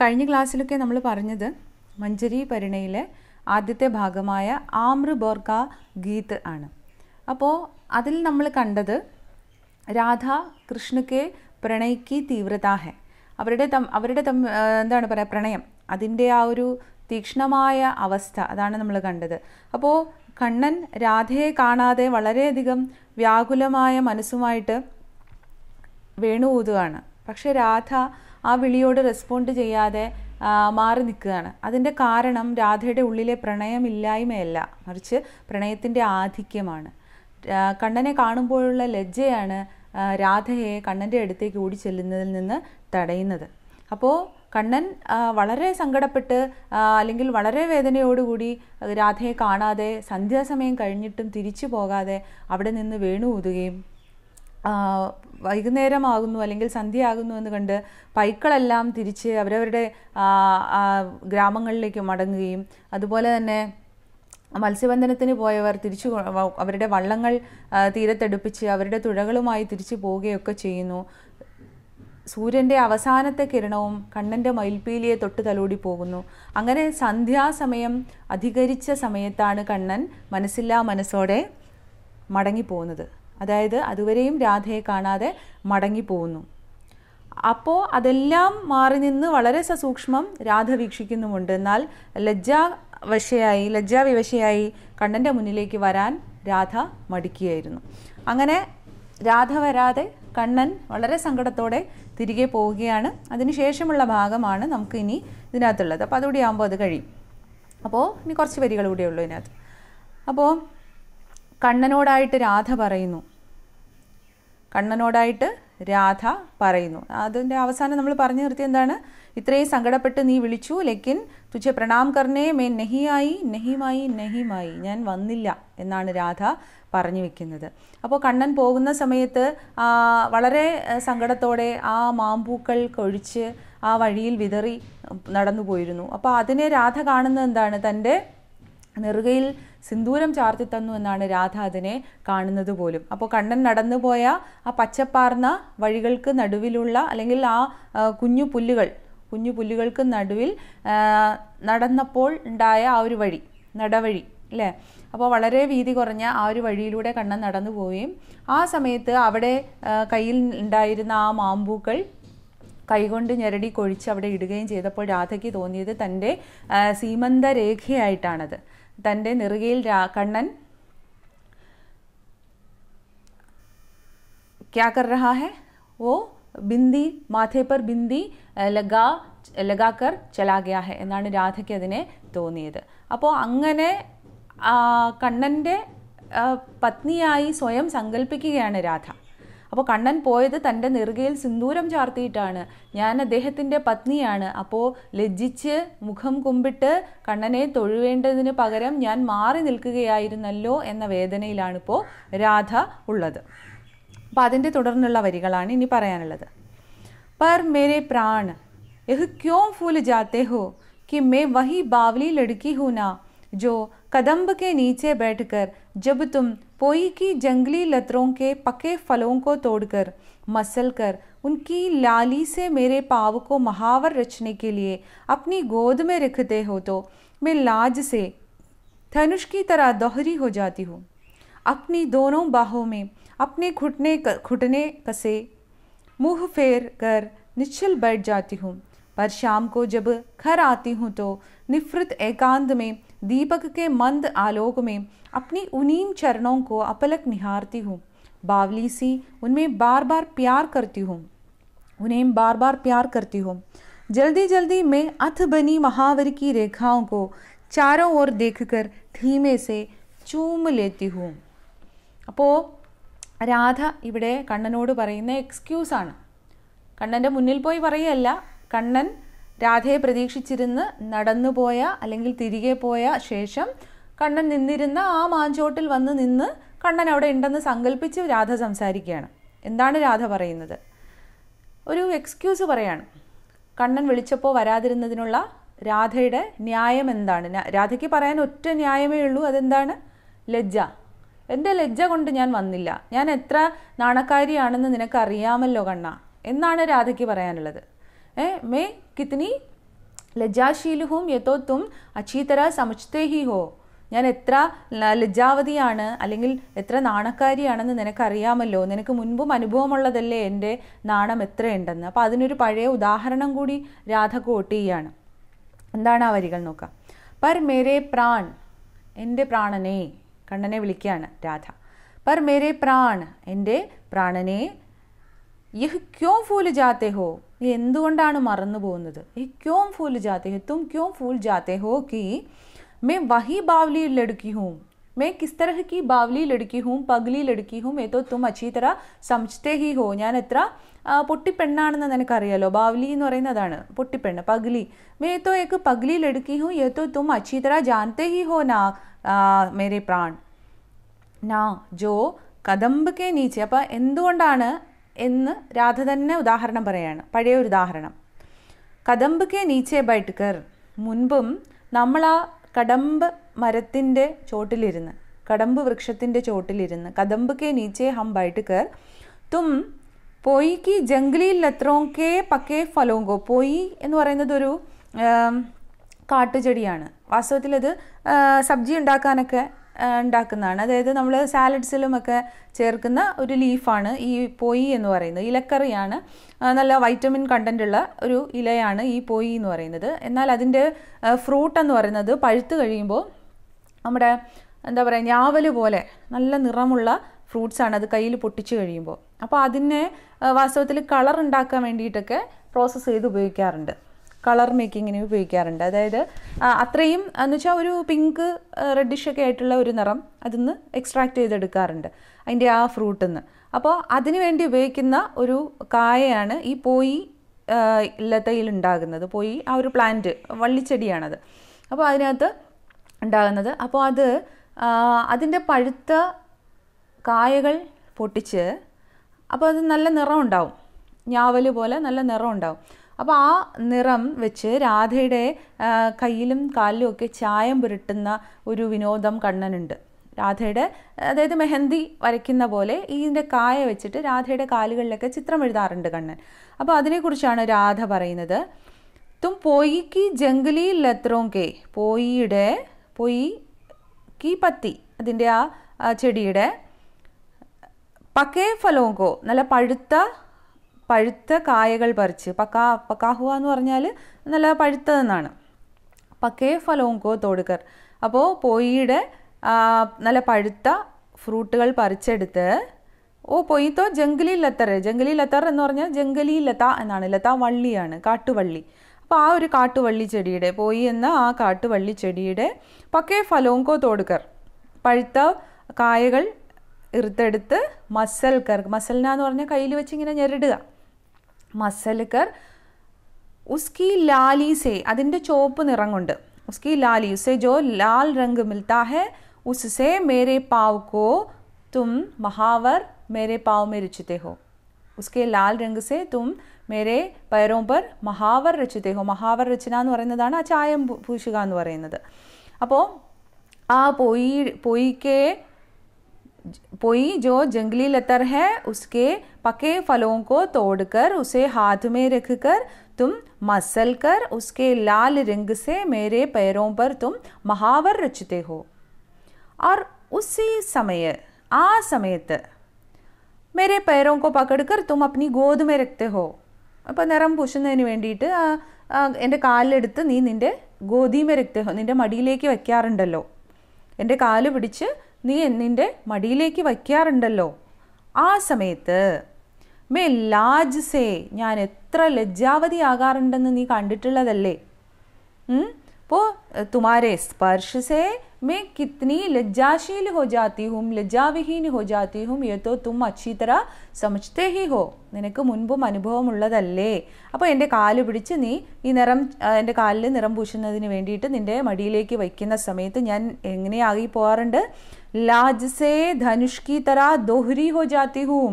കഴിഞ്ഞ ക്ലാസ്സിലൊക്കെ നമ്മൾ പറഞ്ഞത് മഞ്ജരി പരിണയിലെ ആദ്യത്തെ ഭാഗമായ ആമ്ര ബോർക്ക ഗീത് ആണ്. അപ്പോൾ അതിൽ നമ്മൾ കണ്ടത് രാധ കൃഷ്ണക്ക് പ്രണയിക്ക് തീവ്രത ഹെ, അവരുടെ എന്താണ് പറയുക, പ്രണയം, അതിൻ്റെ ആ ഒരു തീക്ഷ്ണമായ അവസ്ഥ, അതാണ് നമ്മൾ കണ്ടത്. അപ്പോൾ കണ്ണൻ രാധയെ കാണാതെ വളരെയധികം വ്യാകുലമായ മനസ്സുമായിട്ട് വേണു ഊതുകയാണ്. പക്ഷെ രാധ ആ വിളിയോട് റെസ്പോണ്ട് ചെയ്യാതെ മാറി നിൽക്കുകയാണ്. അതിൻ്റെ കാരണം രാധയുടെ ഉള്ളിലെ പ്രണയമില്ലായ്മയല്ല, മറിച്ച് പ്രണയത്തിൻ്റെ ആധിക്യമാണ്. കണ്ണനെ കാണുമ്പോഴുള്ള ലജ്ജയാണ് രാധയെ കണ്ണൻ്റെ അടുത്തേക്ക് ഓടി ചെല്ലുന്നതിൽ നിന്ന് തടയുന്നത്. അപ്പോൾ കണ്ണൻ വളരെ സങ്കടപ്പെട്ട് അല്ലെങ്കിൽ വളരെ വേദനയോടുകൂടി രാധയെ കാണാതെ സന്ധ്യാസമയം കഴിഞ്ഞിട്ടും തിരിച്ചു പോകാതെ അവിടെ നിന്ന് വേണു ഊതുകയും വൈകുന്നേരമാകുന്നു അല്ലെങ്കിൽ സന്ധ്യയാകുന്നു എന്ന് കണ്ട് പൈക്കളെല്ലാം തിരിച്ച് അവരവരുടെ ഗ്രാമങ്ങളിലേക്ക് മടങ്ങുകയും അതുപോലെ തന്നെ മത്സ്യബന്ധനത്തിന് പോയവർ തിരിച്ചു അവരുടെ വള്ളങ്ങൾ തീരത്തെടുപ്പിച്ച് അവരുടെ തുഴകളുമായി തിരിച്ചു പോവുകയൊക്കെ ചെയ്യുന്നു. സൂര്യൻ്റെ അവസാനത്തെ കിരണവും കണ്ണൻ്റെ മയിൽപ്പീലിയെ തൊട്ട് തലോടി പോകുന്നു. അങ്ങനെ സന്ധ്യാസമയം അധികരിച്ച സമയത്താണ് കണ്ണൻ മനസ്സില്ലാ മനസ്സോടെ മടങ്ങിപ്പോകുന്നത്. അതായത് അതുവരെയും രാധയെ കാണാതെ മടങ്ങിപ്പോകുന്നു. അപ്പോൾ അതെല്ലാം മാറി നിന്ന് വളരെ സസൂക്ഷ്മം രാധ വീക്ഷിക്കുന്നുമുണ്ട്. എന്നാൽ ലജ്ജാവിവശയായി കണ്ണൻ്റെ മുന്നിലേക്ക് വരാൻ രാധ മടിക്കുകയായിരുന്നു. അങ്ങനെ രാധ വരാതെ കണ്ണൻ വളരെ സങ്കടത്തോടെ തിരികെ പോവുകയാണ്. അതിനുശേഷമുള്ള ഭാഗമാണ് നമുക്ക് ഇനി ഇതിനകത്തുള്ളത്. അപ്പോൾ അതുകൂടി ആകുമ്പോൾ അത് കഴിയും. അപ്പോൾ ഇനി കുറച്ച് വരികൾ കൂടെ ഉള്ളൂ ഇതിനകത്ത്. അപ്പോൾ കണ്ണനോടായിട്ട് രാധ പറയുന്നു. അതിൻ്റെ അവസാനം നമ്മൾ പറഞ്ഞു നിർത്തി എന്താണ്, ഇത്രയും സങ്കടപ്പെട്ട് നീ വിളിച്ചു, ലേക്കിൻ തുझे പ്രണാം കർണേ മേ നഹിമായി, ഞാൻ വന്നില്ല എന്നാണ് രാധ പറഞ്ഞു വെക്കുന്നത്. അപ്പോൾ കണ്ണൻ പോകുന്ന സമയത്ത് വളരെ സങ്കടത്തോടെ ആ മാമ്പൂക്കൾ കൊഴിച്ച് ആ വഴിയിൽ വിതറി നടന്നു പോയിരുന്നു. അപ്പോൾ അതിനെ രാധ കാണുന്നത് എന്താണ്, തൻ്റെ നെറുകയിൽ സിന്ദൂരം ചാർത്തി തന്നു എന്നാണ് രാധ അതിനെ കാണുന്നത് പോലും. അപ്പോൾ കണ്ണൻ നടന്നു പോയ ആ പച്ചപ്പാർന്ന വഴികൾക്ക് നടുവിലുള്ള അല്ലെങ്കിൽ ആ കുഞ്ഞു പുല്ലുകൾക്ക് നടുവിൽ നടന്നപ്പോൾ ഉണ്ടായ ആ ഒരു വഴി, നടവഴി അല്ലേ, അപ്പോൾ വളരെ വീതി കുറഞ്ഞ ആ ഒരു വഴിയിലൂടെ കണ്ണൻ നടന്നു പോവുകയും ആ സമയത്ത് അവിടെ കയ്യിൽ ഉണ്ടായിരുന്ന ആ മാമ്പൂക്കൾ കൈകൊണ്ട് ഞെരടി കൊഴിച്ച് അവിടെ ഇടുകയും ചെയ്തപ്പോൾ രാധയ്ക്ക് തോന്നിയത് തൻ്റെ സീമന്തരേഖയായിട്ടാണത്. തൻ്റെ നെറുകയിൽ കണ്ണൻ क्या कर रहा है, वो बिंदी माथे पर बिंदी लगाकर चला गया है എന്നാണ് രാധയ്ക്ക് അതിനെ തോന്നിയത്. അപ്പോൾ അങ്ങനെ കണ്ണൻ്റെ പത്നിയായി സ്വയം സങ്കല്പിക്കുകയാണ് രാധ. അപ്പോൾ കണ്ണൻ പോയത് തൻ്റെ നെറുകയിൽ സിന്ദൂരം ചാർത്തിയിട്ടാണ്, ഞാൻ അദ്ദേഹത്തിൻ്റെ പത്നിയാണ്, അപ്പോൾ ലജ്ജിച്ച് മുഖം കുമ്പിട്ട് കണ്ണനെ തൊഴുവേണ്ടതിന് പകരം ഞാൻ മാറി നിൽക്കുകയായിരുന്നല്ലോ എന്ന വേദനയിലാണിപ്പോൾ രാധ ഉള്ളത്. അപ്പോൾ അതിൻ്റെ തുടർന്നുള്ള വരികളാണ് ഇനി പറയാനുള്ളത്. पर मेरे प्राण यह क्यों फूल जाते हो कि मैं वही बावली लड़की हूँ ना, जो कदम्ब के नीचे बैठकर जब तुम पोई की जंगली लतरों के पके फलों को तोड़कर मसल कर उनकी लाली से मेरे पाँव को महावर रचने के लिए अपनी गोद में रखते हो, तो मैं लाज से धनुष की तरह दोहरी हो जाती हूँ. अपनी दोनों बाहों में अपने घुटने कसे मुँह फेर कर निश्चल बैठ जाती हूँ. पर शाम को जब घर आती हूँ तो निफृत एकांत में दीपक के मंद आलोक में अपनी उन्हीं चरणों को अपलक निहारती हूँ. बावली सी उनमें बार बार प्यार करती हूँ. जल्दी जल्दी मैं अथ बनी महावर की रेखाओं को चारों ओर देखकर धीमे से चूम लेती हूँ. അപ്പോൾ രാധ ഇവിടെ കണ്ണനോട് പറയുന്ന എക്സ്ക്യൂസാണ്. കണ്ണൻ്റെ മുന്നിൽ പോയി പറയുകയല്ല, കണ്ണൻ രാധയെ പ്രതീക്ഷിച്ചിരുന്ന് നടന്നുപോയ അല്ലെങ്കിൽ തിരികെ പോയ ശേഷം കണ്ണൻ നിന്നിരുന്ന ആ മാഞ്ചോട്ടിൽ വന്ന് നിന്ന് കണ്ണൻ അവിടെ ഉണ്ടെന്ന് സങ്കല്പിച്ച് രാധ സംസാരിക്കുകയാണ്. എന്താണ് രാധ പറയുന്നത്? ഒരു എക്സ്ക്യൂസ് പറയാണ്. കണ്ണൻ വിളിച്ചപ്പോൾ വരാതിരുന്നതിനുള്ള രാധയുടെ ന്യായം എന്താണ്? രാധയ്ക്ക് പറയാൻ ഒറ്റ ന്യായമേ ഉള്ളൂ. അതെന്താണ്? ലജ്ജ. എൻ്റെ ലജ്ജ കൊണ്ട് ഞാൻ വന്നില്ല, ഞാൻ എത്ര നാണക്കാരിയാണെന്ന് നിനക്കറിയാമല്ലോ കണ്ണ എന്നാണ് രാധയ്ക്ക് പറയാനുള്ളത്. मैं कितनी ലജ്ജാശീൽ ഹൂം യെ തോ തും അച്ഛീ തരഹ സമജ്തേ ഹി ഹോ. ഞാൻ എത്ര ലജ്ജാവതിയാണ് അല്ലെങ്കിൽ എത്ര നാണക്കാരിയാണെന്ന് നിനക്കറിയാമല്ലോ, നിനക്ക് മുൻപും അനുഭവമുള്ളതല്ലേ എൻ്റെ നാണം എത്രയുണ്ടെന്ന്. അപ്പോൾ അതിനൊരു പഴയ ഉദാഹരണം കൂടി രാധ കോട്ട് ചെയ്യാണ്. എന്താണ് ആ വരികൾ നോക്കാം. പർ മേരെ പ്രാൺ, എൻ്റെ പ്രാണനെ, കണ്ണനെ വിളിക്കുകയാണ് രാധ. പർ മേരെ പ്രാൺ, എൻ്റെ പ്രാണനെ, യഹ് ക്യോം ഫൂൽ ജാത്തെ ഹോ, നീ എന്തുകൊണ്ടാണ് മറന്നു പോകുന്നത്. ഈ ക്യോം ഫൂൽ ജാത്തെ ഹോ, തും ക്യോം ഫൂൽ ജാത്തെ ഹോ കി मैं वही बावली लड़की हूँ, मैं किस तरह की बावली लड़की हूँ, पगली लड़की हूँ, मैं तो तुम अच्छी तरह समझते ही हो. ഞാൻ എത്ര പൊട്ടിപ്പെണ്ണാണെന്ന് നിനക്കറിയാലോ. ബാവലി എന്ന് പറയുന്നത് അതാണ്, പൊട്ടിപ്പെണ്ണ്, പഗ്ലി. मैं तो एक पगली लड़की हूँ, ये तो तुम अच्छी तरह जानते ही हो ना मेरे प्राण ना जो കദംബ് കെ നീച്ചെ. അപ്പം എന്തുകൊണ്ടാണ് എന്ന് രാധ തന്നെ ഉദാഹരണം പറയാണ്, പഴയ ഒരു ഉദാഹരണം. കദംബ് കെ നീച്ചെ ബൈഠ്കർ, മുൻപും നമ്മൾ ആ കടമ്പ് മരത്തിൻ്റെ ചോട്ടിലിരുന്ന്, കടമ്പ് വൃക്ഷത്തിൻ്റെ ചോട്ടിലിരുന്ന്, കദംബ് കെ നീച്ചെ ഹം ബൈഠ്കർ തും പോയി കി ജംഗ്ലി ലത്രോ കെ പക്കേ ഫലോങ്കോ. പോയി എന്ന് പറയുന്നത് ഒരു കാട്ടുചെടിയാണ്. വാസ്തവത്തിൽ അത് സബ്ജി ഉണ്ടാക്കാനൊക്കെ ഉണ്ടാക്കുന്നതാണ്. അതായത് നമ്മൾ സാലഡ്സിലുമൊക്കെ ചേർക്കുന്ന ഒരു ലീഫാണ് ഈ പോയി എന്ന് പറയുന്നത്. ഇലക്കറിയാണ്, നല്ല വൈറ്റമിൻ കണ്ടൻ്റുള്ള ഒരു ഇലയാണ് ഈ പോയി എന്ന് പറയുന്നത്. എന്നാൽ അതിൻ്റെ ഫ്രൂട്ട് എന്ന് പറയുന്നത് പഴുത്ത് കഴിയുമ്പോൾ നമ്മുടെ എന്താ പറയുക, ഞാവല് പോലെ നല്ല നിറമുള്ള ഫ്രൂട്ട്സാണ് അത് കയ്യിൽ പൊട്ടിച്ച് കഴിയുമ്പോൾ. അപ്പോൾ അതിനെ വാസ്തവത്തിൽ കളർ ഉണ്ടാക്കാൻ വേണ്ടിയിട്ടൊക്കെ പ്രോസസ്സ് ചെയ്ത് ഉപയോഗിക്കാറുണ്ട്, കളർ മേക്കിങ്ങിന് ഉപയോഗിക്കാറുണ്ട്. അതായത് അത്രയും എന്ന് വെച്ചാൽ ഒരു പിങ്ക് റെഡിഷൊക്കെ ആയിട്ടുള്ള ഒരു നിറം അതിൽ നിന്ന് എക്സ്ട്രാക്ട് ചെയ്തെടുക്കാറുണ്ട് അതിൻ്റെ ആ ഫ്രൂട്ടിൽ നിന്ന്. അപ്പോൾ അതിന് വേണ്ടി ഉപയോഗിക്കുന്ന ഒരു കായയാണ് ഈ പോയി ലതയിൽ ഉണ്ടാകുന്നത്. പോയി ആ ഒരു പ്ലാന്റ്, വള്ളിച്ചെടിയാണത്. അപ്പോൾ അതിനകത്ത് ഉണ്ടാകുന്നത്. അപ്പോൾ അത് അതിൻ്റെ പഴുത്ത കായകൾ പൊട്ടിച്ച്, അപ്പോൾ അത് നല്ല നിറം ഉണ്ടാവും, ഞാവല് പോലെ നല്ല നിറം ഉണ്ടാവും. അപ്പോൾ ആ നിറം വെച്ച് രാധയുടെ കയ്യിലും കാലിലും ഒക്കെ ചായം പുരട്ടുന്ന ഒരു വിനോദം കണ്ണനുണ്ട്. രാധയുടെ, അതായത് മെഹന്തി വരയ്ക്കുന്ന പോലെ ഇതിൻ്റെ കായ വെച്ചിട്ട് രാധയുടെ കാലുകളിലൊക്കെ ചിത്രം എഴുതാറുണ്ട് കണ്ണൻ. അപ്പോൾ അതിനെക്കുറിച്ചാണ് രാധ പറയുന്നത്. തും പോയി കി ജംഗ്ലി ലത്രോ കെ, പോയിയുടെ, പോയി കി പത്തി, അതിൻ്റെ ആ ചെടിയുടെ, പക്കേ ഫലോങ്കോ, നല്ല പഴുത്ത കായകൾ പറിച്ച്, പക്കാഹുവ എന്ന് പറഞ്ഞാൽ നല്ല പഴുത്തതെന്നാണ്, പക്കേ ഫലോങ്കോ തോടുക്കർ. അപ്പോൾ പോയിയുടെ നല്ല പഴുത്ത ഫ്രൂട്ടുകൾ പറിച്ചെടുത്ത്, ഓ പൊയ്ത്തോ ജംഗ്ലി ലത്തർ, ജംഗ്ലി ലത്തർ എന്ന് പറഞ്ഞാൽ ജംഗലി ലത എന്നാണ്, ലത വള്ളിയാണ്, കാട്ടുവള്ളി. അപ്പോൾ ആ ഒരു കാട്ടുവള്ളി ചെടിയുടെ, പോയി എന്ന ആ കാട്ടുവള്ളി ചെടിയുടെ പക്കേ ഫലോങ്കോ തോടുക്കർ, പഴുത്ത കായകൾ ഇറുത്തെടുത്ത്, മസൽക്കർ, മസൽന എന്ന് പറഞ്ഞാൽ കയ്യിൽ വെച്ച് ഇങ്ങനെ ഞെരടുക, മസൽക്കർ ഉസ്കി ലാലി സേ, അതിൻ്റെ ചുവപ്പ് നിറം കൊണ്ട്, ഉസ്കി ലാലി, ഉസേ ജോ ലാൽ രംഗ് മിൽത്താ ഹെ ഉസ്സേ മേരെ പാവ് കോ തും മഹാവർ മേരെ പാവ് മേ രചിത്തെ ഹോ. ഉസ്കെ ലാൽ രംഗ് സേ തും മേരെ പയരോ പർ മഹാവർ രചിത്തെ ഹോ. മഹാവർ രചന എന്ന് പറയുന്നതാണ് ആ ചായം പൂശുക എന്ന് പറയുന്നത്. അപ്പോൾ ആ पोई जो जंगली लतर है उसके पके फलों को तोड़कर उसे हाथ में रखकर तुम मसल कर उसके लाल रंग से मेरे पैरों पर तुम महावर रचते हो. और उसी समय आ സമയത്ത് मेरे पैरों को पकड़कर तुम अपनी गोद में रखते हो. അപ്പോൾ നിറം പൂശുന്നതിന് വേണ്ടിയിട്ട് എൻ്റെ കാലിലെടുത്ത് നീ നിൻ്റെ ഗോദിമേ രക്തേ ഹോ, നിൻ്റെ മടിയിലേക്ക് വയ്ക്കാറുണ്ടല്ലോ, എൻ്റെ കാല് പിടിച്ച് നീ നിൻ്റെ മടിയിലേക്ക് വയ്ക്കാറുണ്ടല്ലോ. ആ സമയത്ത് മേ ലാജ് സേ, ഞാൻ എത്ര ലജ്ജാവതിയാകാറുണ്ടെന്ന് നീ കണ്ടിട്ടുള്ളതല്ലേ. അപ്പോൾ തുമാരെ സ്പർശ് സേ മേ കിത്നി ലജ്ജാശീൽ ഹോ ജാത്തി ഹും ലജ്ജാവിഹീൻ ഹോ ജാത്തി ഹും യെ തോ തും അച്ഛീ തര സമജ്തേ ഹി ഹോ, നിനക്ക് മുൻപും അനുഭവമുള്ളതല്ലേ. അപ്പോൾ എൻ്റെ കാല് പിടിച്ച് നീ ഈ നിറം, എൻ്റെ കാലിൽ നിറം പൂശുന്നതിന് വേണ്ടിയിട്ട് നിൻ്റെ മടിയിലേക്ക് വയ്ക്കുന്ന സമയത്ത് ഞാൻ എങ്ങനെയാകി പോകാറുണ്ട്, लाज से धनुष की तरह दोहरी हो जाती हूँ.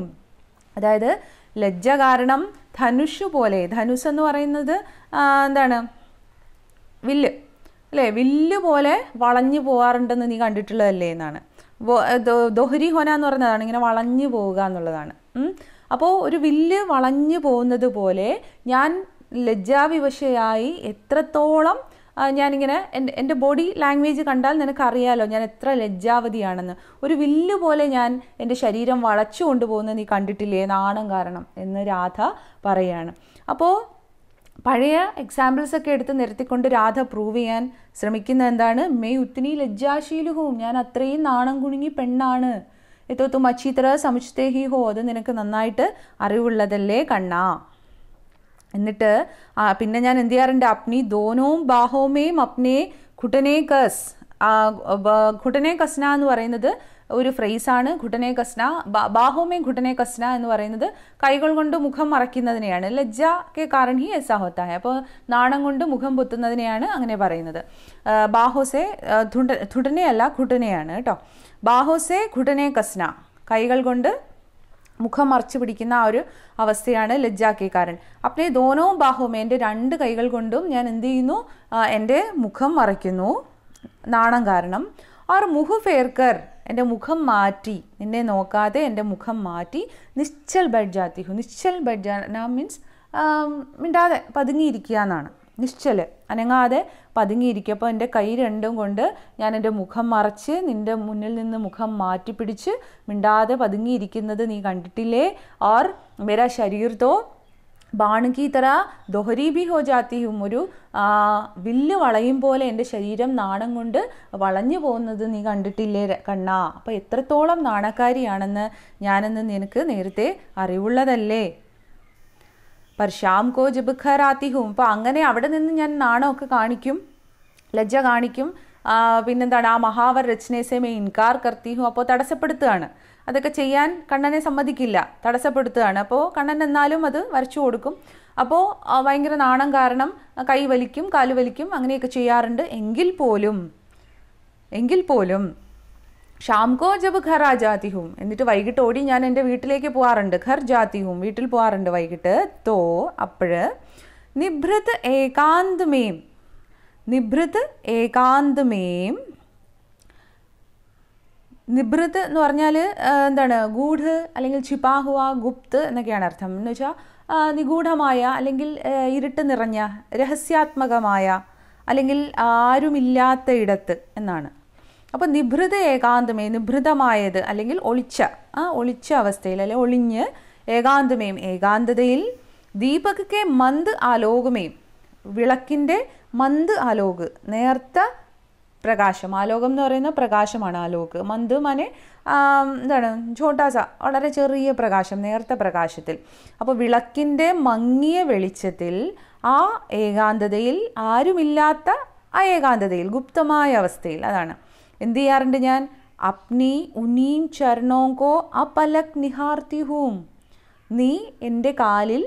അതായത് ലജ്ജ കാരണം ധനുഷ് പോലെ, ധനുസ് എന്ന് പറയുന്നത് എന്താണ്, വില്ല് അല്ലേ, വില്ല് പോലെ വളഞ്ഞു പോകാറുണ്ടെന്ന് നീ കണ്ടിട്ടുള്ളതല്ലേ എന്നാണ്. ദോഹരി ഹോന എന്ന് പറയുന്നതാണ് ഇങ്ങനെ വളഞ്ഞു പോവുക എന്നുള്ളതാണ്. അപ്പോൾ ഒരു വില്ല് വളഞ്ഞു പോകുന്നത് പോലെ ഞാൻ ലജ്ജാവിവശയായി എത്രത്തോളം ഞാനിങ്ങനെ എൻ്റെ ബോഡി ലാംഗ്വേജ് കണ്ടാൽ നിനക്കറിയാലോ ഞാൻ എത്ര ലജ്ജാവതിയാണെന്ന്. ഒരു വില്ല് പോലെ ഞാൻ എൻ്റെ ശരീരം വളച്ചു കൊണ്ടുപോകുന്നത് നീ കണ്ടിട്ടില്ലേ നാണം കാരണം എന്ന് രാധ പറയാണ്. അപ്പോൾ പഴയ എക്സാമ്പിൾസൊക്കെ എടുത്ത് നിരത്തിക്കൊണ്ട് രാധ പ്രൂവ് ചെയ്യാൻ ശ്രമിക്കുന്ന എന്താണ്, മെയ് ഉത്തിനി ലജ്ജാശീലുഹവും, ഞാൻ അത്രയും നാണം കുണുങ്ങി പെണ്ണാണ്. ഇതോ തും അച്ചി തറ സമജ്തേ ഹി ഹോ, അത് നിനക്ക് നന്നായിട്ട് അറിവുള്ളതല്ലേ കണ്ണാ. എന്നിട്ട് പിന്നെ ഞാൻ എന്ത് ചെയ്യാറുണ്ട്, അപ്നി ദോനോം ബാഹോമേം അപ്നെ ഘുട്ടനെ കസ്. ഘുട്ടനെ കസ്ന എന്ന് പറയുന്നത് ഒരു ഫ്രേസാണ്. ഘുട്ടനെ കസ്ന, ബാഹോമേ ഘുട്ടനെ കസ്ന എന്ന് പറയുന്നത് കൈകൾ കൊണ്ട് മുഖം മറയ്ക്കുന്നതിനെയാണ്. ലജ്ജ കെ കാരൺ ഹി ऐसा होता है. അപ്പോൾ നാണം കൊണ്ട് മുഖം പൊത്തുന്നതിനെയാണ് അങ്ങനെ പറയുന്നത്. ബാഹോസെ ധുടനെ അല്ല ഘുട്ടനെയാണ് കേട്ടോ. ബാഹോസെ ഘുട്ടനെ കസ്ന, കൈകൾ കൊണ്ട് മുഖം മറച്ചു പിടിക്കുന്ന ആ ഒരു അവസ്ഥയാണ് ലജ്ജാ കെ കാരൺ. അപ്നെ ദോനോ ബാഹോമേ, എൻ്റെ രണ്ട് കൈകൾ കൊണ്ടും ഞാൻ എന്ത് ചെയ്യുന്നു, എൻ്റെ മുഖം മറയ്ക്കുന്നു നാണം കാരണം. और मुँह फेर कर, എൻ്റെ മുഖം മാറ്റി, നിന്നെ നോക്കാതെ എൻ്റെ മുഖം മാറ്റി. നിശ്ചൽ ബെഡ് ജാത്തി ഹു, നിശ്ചൽ ബെഡ് ജാന മീൻസ് മിണ്ടാതെ പതുങ്ങിയിരിക്കുക എന്നാണ്. നിശ്ചൽ, അനങ്ങാതെ പതുങ്ങിയിരിക്കുക. അപ്പോൾ എൻ്റെ കൈ രണ്ടും കൊണ്ട് ഞാൻ എൻ്റെ മുഖം മറച്ച് നിൻ്റെ മുന്നിൽ നിന്ന് മുഖം മാറ്റി പിടിച്ച് മിണ്ടാതെ പതുങ്ങിയിരിക്കുന്നത് നീ കണ്ടിട്ടില്ലേ. और मेरा शरीर तो ബാൺ കി തറ ദോഹരി ഭി ഹോ ജാത്തി ഹും, ഒരു വില്ല് വളയും പോലെ എൻ്റെ ശരീരം നാണം കൊണ്ട് വളഞ്ഞു പോകുന്നത് നീ കണ്ടിട്ടില്ലേ കണ്ണാ. അപ്പോൾ എത്രത്തോളം നാണക്കാരിയാണെന്ന് ഞാനെന്ന് നിനക്ക് നേരത്തെ അറിവുള്ളതല്ലേ. पर शाम को जब घर आती हूँ, അപ്പോൾ അങ്ങനെ അവിടെ നിന്ന് ഞാൻ നാണമൊക്കെ കാണിക്കും, ലജ്ജ കാണിക്കും. പിന്നെന്താണ്, ആ മഹാവർ രചനേസെ മേ ഇൻകാർ കർത്തി ഹും, അപ്പോൾ തടസ്സപ്പെടുത്തുകയാണ്. അതൊക്കെ ചെയ്യാൻ കണ്ണനെ സമ്മതിക്കില്ല, തടസ്സപ്പെടുത്തുകയാണ്. അപ്പോൾ കണ്ണൻ എന്നാലും അത് വരച്ചു കൊടുക്കും. അപ്പോൾ ഭയങ്കര നാണം കാരണം കൈ വലിക്കും, കാല് വലിക്കും, അങ്ങനെയൊക്കെ ചെയ്യാറുണ്ട്. എങ്കിൽ പോലും ഷാം കോ ജബ് ഘർ ആ ജാത്തി ഹും, എന്നിട്ട് വൈകിട്ട് ഓടി ഞാൻ എൻ്റെ വീട്ടിലേക്ക് പോകാറുണ്ട്. ഘർ ജാത്തി ഹും, വീട്ടിൽ പോകാറുണ്ട് വൈകിട്ട്. തോ അപ്പോഴ് നിഭൃത് ഏകാന്തമേം, നിഭൃത് ഏകാന്തമേം, നിഭൃത് എന്ന് പറഞ്ഞാൽ എന്താണ്, ഗൂഢ് അല്ലെങ്കിൽ ഛിപാഹുവ, ഗുപ്ത് എന്നൊക്കെയാണ് അർത്ഥം. എന്ന് വെച്ചാൽ നിഗൂഢമായ അല്ലെങ്കിൽ ഇരുട്ട് നിറഞ്ഞ, രഹസ്യാത്മകമായ അല്ലെങ്കിൽ ആരുമില്ലാത്ത ഇടത്ത് എന്നാണ്. അപ്പോൾ നിഭൃത ഏകാന്തമേ, നിഭൃതമായത് അല്ലെങ്കിൽ ഒളിച്ച അവസ്ഥയിൽ അല്ലെങ്കിൽ ഒളിഞ്ഞ്, ഏകാന്തമേം ഏകാന്തതയിൽ, ദീപക് കെ മന്ത് ആലോകമേം, വിളക്കിൻ്റെ മന്ത് ആലോക് നേർത്ത പ്രകാശം. ആലോകം എന്ന് പറയുന്ന പ്രകാശമാണ് ആലോക്. മന്ത് മാനെ എന്താണ്, ഛോട്ടാസ, വളരെ ചെറിയ പ്രകാശം, നേർത്ത പ്രകാശത്തിൽ. അപ്പോൾ വിളക്കിൻ്റെ മങ്ങിയ വെളിച്ചത്തിൽ, ആ ഏകാന്തതയിൽ, ആരുമില്ലാത്ത ആ ഏകാന്തതയിൽ, ഗുപ്തമായ അവസ്ഥയിൽ, അതാണ് എന്ത് ചെയ്യാറുണ്ട് ഞാൻ, അപ്നി ഉനീം ചരണോങ്കോ അപലക് നിഹാർത്തി ഹൂം, നീ എൻ്റെ കാലിൽ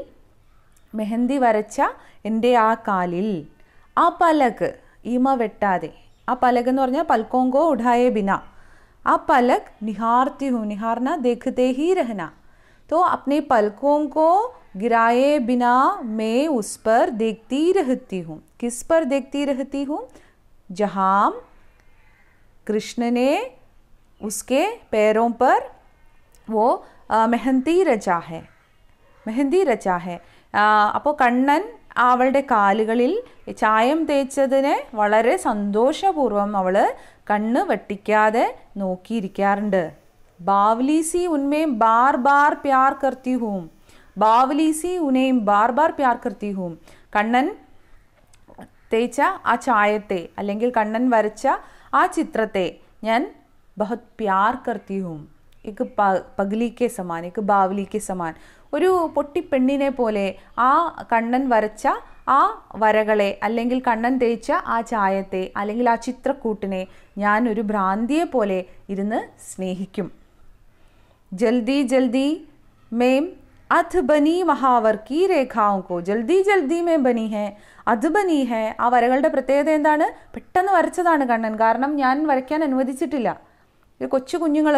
മെഹന്തി വരച്ച എൻ്റെ ആ കാലിൽ, ആ പലക് ഈമ വെട്ടാതെ, ആ പലക് എന്ന് പറഞ്ഞാൽ പൽക്കോങ്കോ ഉഠായെ ബിന, ആ പലക് നിഹാർത്തി ഹൂം, നിഹാർന देखते ही रहना, तो अपने पलकों को गिराए बिना मैं उस पर देखती रहती हूँ. किस पर देखती रहती हूँ, जहाँ कृष्ण ने उसके पैरों पर वो मेहंदी रचा है, മെഹന്തി രച ഹെ. അപ്പോൾ കണ്ണൻ അവളുടെ കാലുകളിൽ ചായം തേച്ചതിനെ വളരെ സന്തോഷപൂർവ്വം അവൾ കണ്ണ് വെട്ടിക്കാതെ നോക്കിയിരിക്കാറുണ്ട്. ബാവ്ലീസി ഉന്മേം ബാർ ബാർ പ്യാർ കർത്തി ഹൂം, ബാവ്ലീസി ഉനേം ബാർ ബാർ പ്യാർ കർത്തി ഹൂം, കണ്ണൻ തേച്ച ആ ചായത്തെ അല്ലെങ്കിൽ കണ്ണൻ വരച്ച ആ ചിത്രത്തെ ഞാൻ ബഹുത് പ്യാർ കർത്തി ഹൂം. एक പഗ്ലി കെ സമാൻ, एक ബാവ്ലി കെ സമാൻ, ഒരു പൊട്ടിപ്പെണ്ണിനെ പോലെ ആ കണ്ണൻ വരച്ച ആ വരകളെ അല്ലെങ്കിൽ കണ്ണൻ തേച്ച ആ ചായത്തെ അല്ലെങ്കിൽ ആ ചിത്രക്കൂട്ടിനെ ഞാൻ ഒരു ഭ്രാന്തിയെ പോലെ ഇരുന്ന് സ്നേഹിക്കും. ജൽദി ജൽദി മേം അധ് ബനി മഹാവർ കി രേഖാओं को ജൽദി ജൽദി മേ ബനി ഹെ, അധ് ബനി ഹെ. ആ വരകളുടെ പ്രത്യേകത എന്താണ്, പെട്ടെന്ന് വരച്ചതാണ് കണ്ണൻ. കാരണം ഞാൻ വരയ്ക്കാൻ അനുവദിച്ചിട്ടില്ല. കൊച്ചു കുഞ്ഞുങ്ങൾ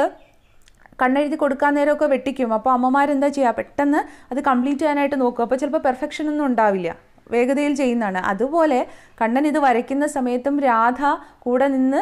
കണ്ണെഴുതി കൊടുക്കാൻ നേരമൊക്കെ വെട്ടിക്കും. അപ്പോൾ അമ്മമാരെന്താ ചെയ്യുക, പെട്ടെന്ന് അത് കംപ്ലീറ്റ് ചെയ്യാനായിട്ട് നോക്കും. അപ്പോൾ ചിലപ്പോൾ പെർഫെക്ഷൻ ഒന്നും ഉണ്ടാവില്ല, വേഗതയിൽ ചെയ്യുന്നതാണ്. അതുപോലെ കണ്ണൻ ഇത് വരയ്ക്കുന്ന സമയത്തും രാധ കൂടെ നിന്ന്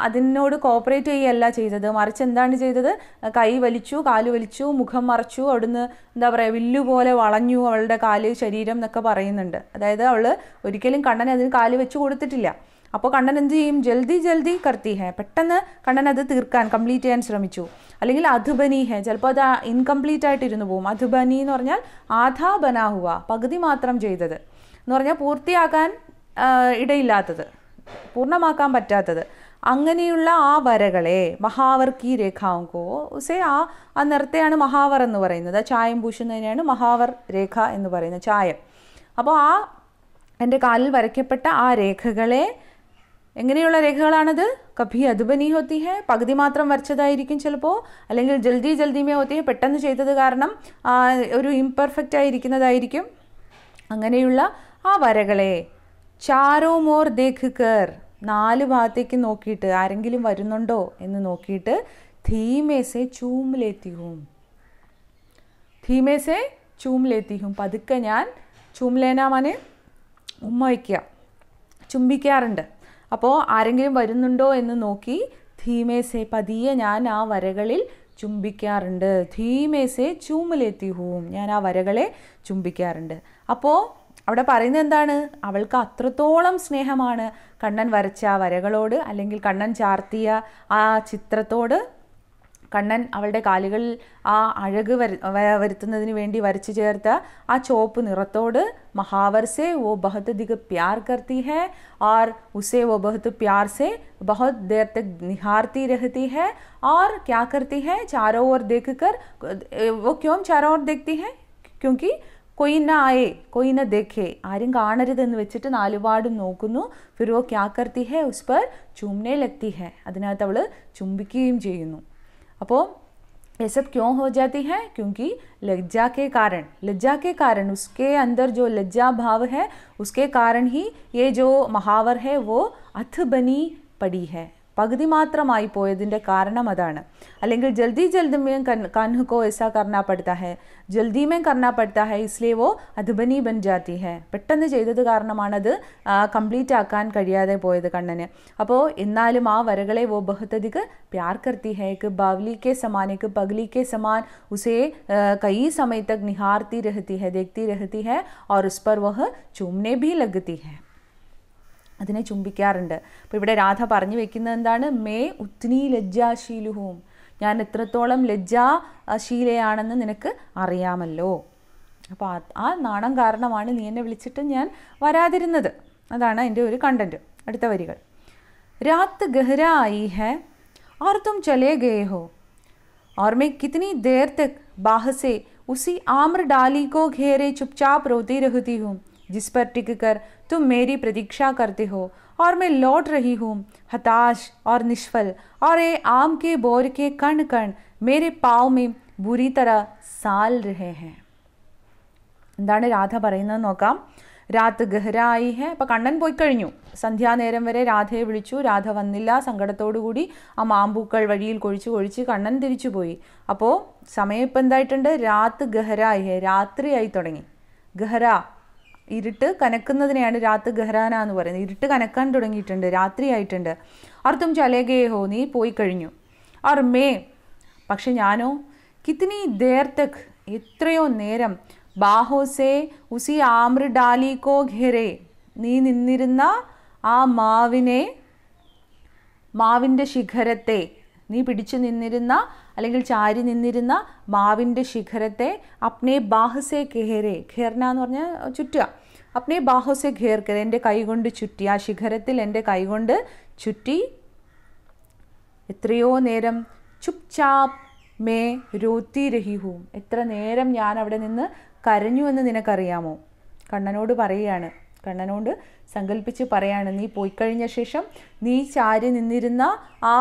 അതിനോട് കോപ്പറേറ്റ് ചെയ്യുകയല്ല ചെയ്തത്. മറിച്ച് എന്താണ് ചെയ്തത്? കൈ വലിച്ചു, കാല് വലിച്ചു, മുഖം മറച്ചു, അവിടുന്ന് എന്താ പറയുക, വില്ലുപോലെ വളഞ്ഞു അവളുടെ കാല്, ശരീരം എന്നൊക്കെ പറയുന്നുണ്ട്. അതായത് അവൾ ഒരിക്കലും കണ്ണൻ അതിന് കാല് വെച്ച് കൊടുത്തിട്ടില്ല. അപ്പോൾ കണ്ണൻ എന്ത് ചെയ്യും? ജൽദി ജൽദി കർത്തി ഹേ, പെട്ടെന്ന് കണ്ണൻ അത് തീർക്കാൻ, കംപ്ലീറ്റ് ചെയ്യാൻ ശ്രമിച്ചു. അല്ലെങ്കിൽ അധുബനി ഹേ, ചിലപ്പോൾ അത് ഇൻകംപ്ലീറ്റ് ആയിട്ടിരുന്നു പോകും. അധുബനി എന്ന് പറഞ്ഞാൽ ആധാ ബനാ ഹുവ, പകുതി മാത്രം ചെയ്തത് എന്ന് പറഞ്ഞാൽ പൂർത്തിയാക്കാൻ ഇടയില്ലാത്തത്, പൂർണ്ണമാക്കാൻ പറ്റാത്തത്. അങ്ങനെയുള്ള ആ വരകളെ മഹാവർ കി രേഖാവും കോ ഉസേ ആ നിറത്തെയാണ് മഹാവർ എന്ന് പറയുന്നത്. ചായം പൂശുന്നതിനെയാണ് മഹാവർ രേഖ എന്ന് പറയുന്നത്, ചായം. അപ്പോൾ എൻ്റെ കാലിൽ വരയ്ക്കപ്പെട്ട ആ രേഖകളെ, എങ്ങനെയുള്ള രേഖകളാണത്? കഭി അധുബനി ഹോത്തി ഹെ, പകുതി മാത്രം വരച്ചതായിരിക്കും ചിലപ്പോൾ, അല്ലെങ്കിൽ ജൽദി ജൽദി മേ ഹോത്തി ഹെ, പെട്ടെന്ന് ചെയ്തത് കാരണം ഒരു ഇംപെർഫെക്റ്റ് ആയിരിക്കുന്നതായിരിക്കും. അങ്ങനെയുള്ള ആ വരകളെ ചാരോ മോർ ദേഖ് കർ, 4 ഭാഗത്തേക്ക് നോക്കിയിട്ട് ആരെങ്കിലും വരുന്നുണ്ടോ എന്ന് നോക്കിയിട്ട് ധീമേ സെ ചൂം ലേത്തി ഹൂം, ധീമേ സെ ചൂം ലേത്തി ഹൂം, പതുക്കെ ഞാൻ, ചൂം ലേന മാനെ ഉമ്മ വയ്ക്കുക, ചുംബിക്കാറുണ്ട്. അപ്പോൾ ആരെങ്കിലും വരുന്നുണ്ടോ എന്ന് നോക്കി ധീമേ സെ, പതിയെ ഞാൻ ആ വരകളിൽ ചുംബിക്കാറുണ്ട്. ധീമേ സെ ചൂം ലേത്തി ഹൂം, ഞാൻ ആ വരകളെ ചുംബിക്കാറുണ്ട്. അപ്പോൾ അവിടെ പറയുന്നത് എന്താണ്? അവൾക്ക് അത്രത്തോളം സ്നേഹമാണ് കണ്ണൻ വരച്ച ആ വരകളോട്, അല്ലെങ്കിൽ കണ്ണൻ ചാർത്തിയ ആ ചിത്രത്തോട്. കണ്ണൻ അവളുടെ കാലുകളിൽ ആ അഴക് വരുത്തുന്നതിന് വേണ്ടി വരച്ചു ചേർത്ത ആ ചുവപ്പ് നിറത്തോട് महावर से वो बहुत अधिक प्यार करती है और उसे वो बहुत प्यार से बहुत देर तक निहारती रहती है. और क्या करती है? चारों ओर देखकर, वो क्यों चारों ओर देखती है? क्योंकि कोई ना आए, कोई ना देखे, ആരും കാണരുതെന്ന് വെച്ചിട്ട് നാലുപാടും നോക്കുന്നു. फिर वो क्या करती है? उस पर चूमने लगती है, അതിനകത്ത് അവൾ ചുംബിക്കുകയും ചെയ്യുന്നു. അപ്പോൾ ये सब क्यों हो जाती है? क्योंकि लज्जा के कारण उसके अंदर जो लज्जा भाव है, उसके कारण ही ये जो महावर है वो अथ बनी पड़ी है, പകുതി മാത്രമായി പോയതിൻ്റെ കാരണം അതാണ്. അല്ലെങ്കിൽ ജൽദി ജൽദി में कान्ह को ऐसा करना पड़ता है, जल्दी में करना पड़ता है, इसलिए वो अधबनी बन जाती है. പെട്ടെന്ന് ചെയ്തത് കാരണമാണത് കംപ്ലീറ്റ് ആക്കാൻ കഴിയാതെ പോയത് കണ്ണന്. അപ്പോൾ എന്നാലും ആ വരകളെ वो बहुत अधिक प्यार करती है, एक बावली के समान, एक पगली के समान उसे कई समय तक निहारती रहती है, देखती रहती है, और उस पर वह चूमने भी लगती है, അതിനെ ചുംബിക്കാറുണ്ട്. അപ്പോൾ ഇവിടെ രാധ പറഞ്ഞു വെക്കുന്നത് എന്താണ്? മേ ഉത്നി ലജ്ജാശീലുഹൂം, ഞാൻ എത്രത്തോളം ലജ്ജാശീലയാണെന്ന് നിനക്ക് അറിയാമല്ലോ. അപ്പോൾ ആ നാണം കാരണമാണ് നീ എന്നെ വിളിച്ചിട്ട് ഞാൻ വരാതിരുന്നത്. അതാണ് എൻ്റെ ഒരു കണ്ടന്റ്. അടുത്ത വരികൾ. രാത് ഗഹര ആയി ഹൈ और तुम चले गए हो, और मैं कितनी देर तक बाह से उसी आम्र डाली को घेरे चुपचाप रोती रहती हूँ, जिस पर टिक कर तुम मेरी प्रतीक्षा करते हो, और मैं लौट रही हूँ हताश और निष्फल, और ये आम के बोर के कण कण मेरे पाँव में बुरी तरह साल रहे हैं. എന്താണ് രാധ പറയുന്നത് നോക്കാം. രാത് ഗഹരായി ഹെ, അപ്പോൾ കണ്ണൻ പോയി കഴിഞ്ഞു. സന്ധ്യാനേരം വരെ രാധയെ വിളിച്ചു, രാധ വന്നില്ല. സങ്കടത്തോടുകൂടി ആ മാമ്പൂക്കൾ വഴിയിൽ കൊഴിച്ച് കണ്ണൻ തിരിച്ചുപോയി. അപ്പോൾ സമയം ഇപ്പം എന്തായിട്ടുണ്ട്? രാത് ഗഹരായി ഹെ, രാത്രിയായി തുടങ്ങി. ഗഹര, ഇരുട്ട് കനക്കുന്നതിനെയാണ് രാത്ത് ഗഹരാന എന്ന് പറയുന്നത്. ഇരുട്ട് കനക്കാൻ തുടങ്ങിയിട്ടുണ്ട്, രാത്രിയായിട്ടുണ്ട്. അർത്ഥം ചലേഗേ ഹോ, നീ പോയി കഴിഞ്ഞു. और मैं, പക്ഷെ ഞാനോ, കിത്നി ദേർ തക്, എത്രയോ നേരം, ബാഹോസെ ഉസി ആമ്ര ഡാലി കോ ഘെരെ, നീ നിന്നിരുന്ന ആ മാവിൻ്റെ ശിഖരത്തെ, നീ പിടിച്ചു നിന്നിരുന്ന അല്ലെങ്കിൽ ചാരി നിന്നിരുന്ന മാവിൻ്റെ ശിഖരത്തെ അപ്നെ ബാഹസെ ഘേരെ, ഘേർന എന്ന് പറഞ്ഞാൽ ചുറ്റുക, അപ്നെ ബാഹോസെ ഘേർ കർ, എൻ്റെ കൈകൊണ്ട് ചുറ്റി, ആ ശിഖരത്തിൽ എൻ്റെ കൈകൊണ്ട് ചുറ്റി. എത്രയോ നേരം, ചുപ്ചാപ്പ് മേ രോത്തി രഹി ഹൂം, എത്ര നേരം ഞാൻ അവിടെ നിന്ന് കരഞ്ഞു എന്ന് നിനക്കറിയാമോ? കണ്ണനോട് പറയുകയാണ്, കണ്ണനോട് സങ്കല്പിച്ച് പറയാണ്, നീ പോയി കഴിഞ്ഞ ശേഷം നീ ചാരി നിന്നിരുന്ന ആ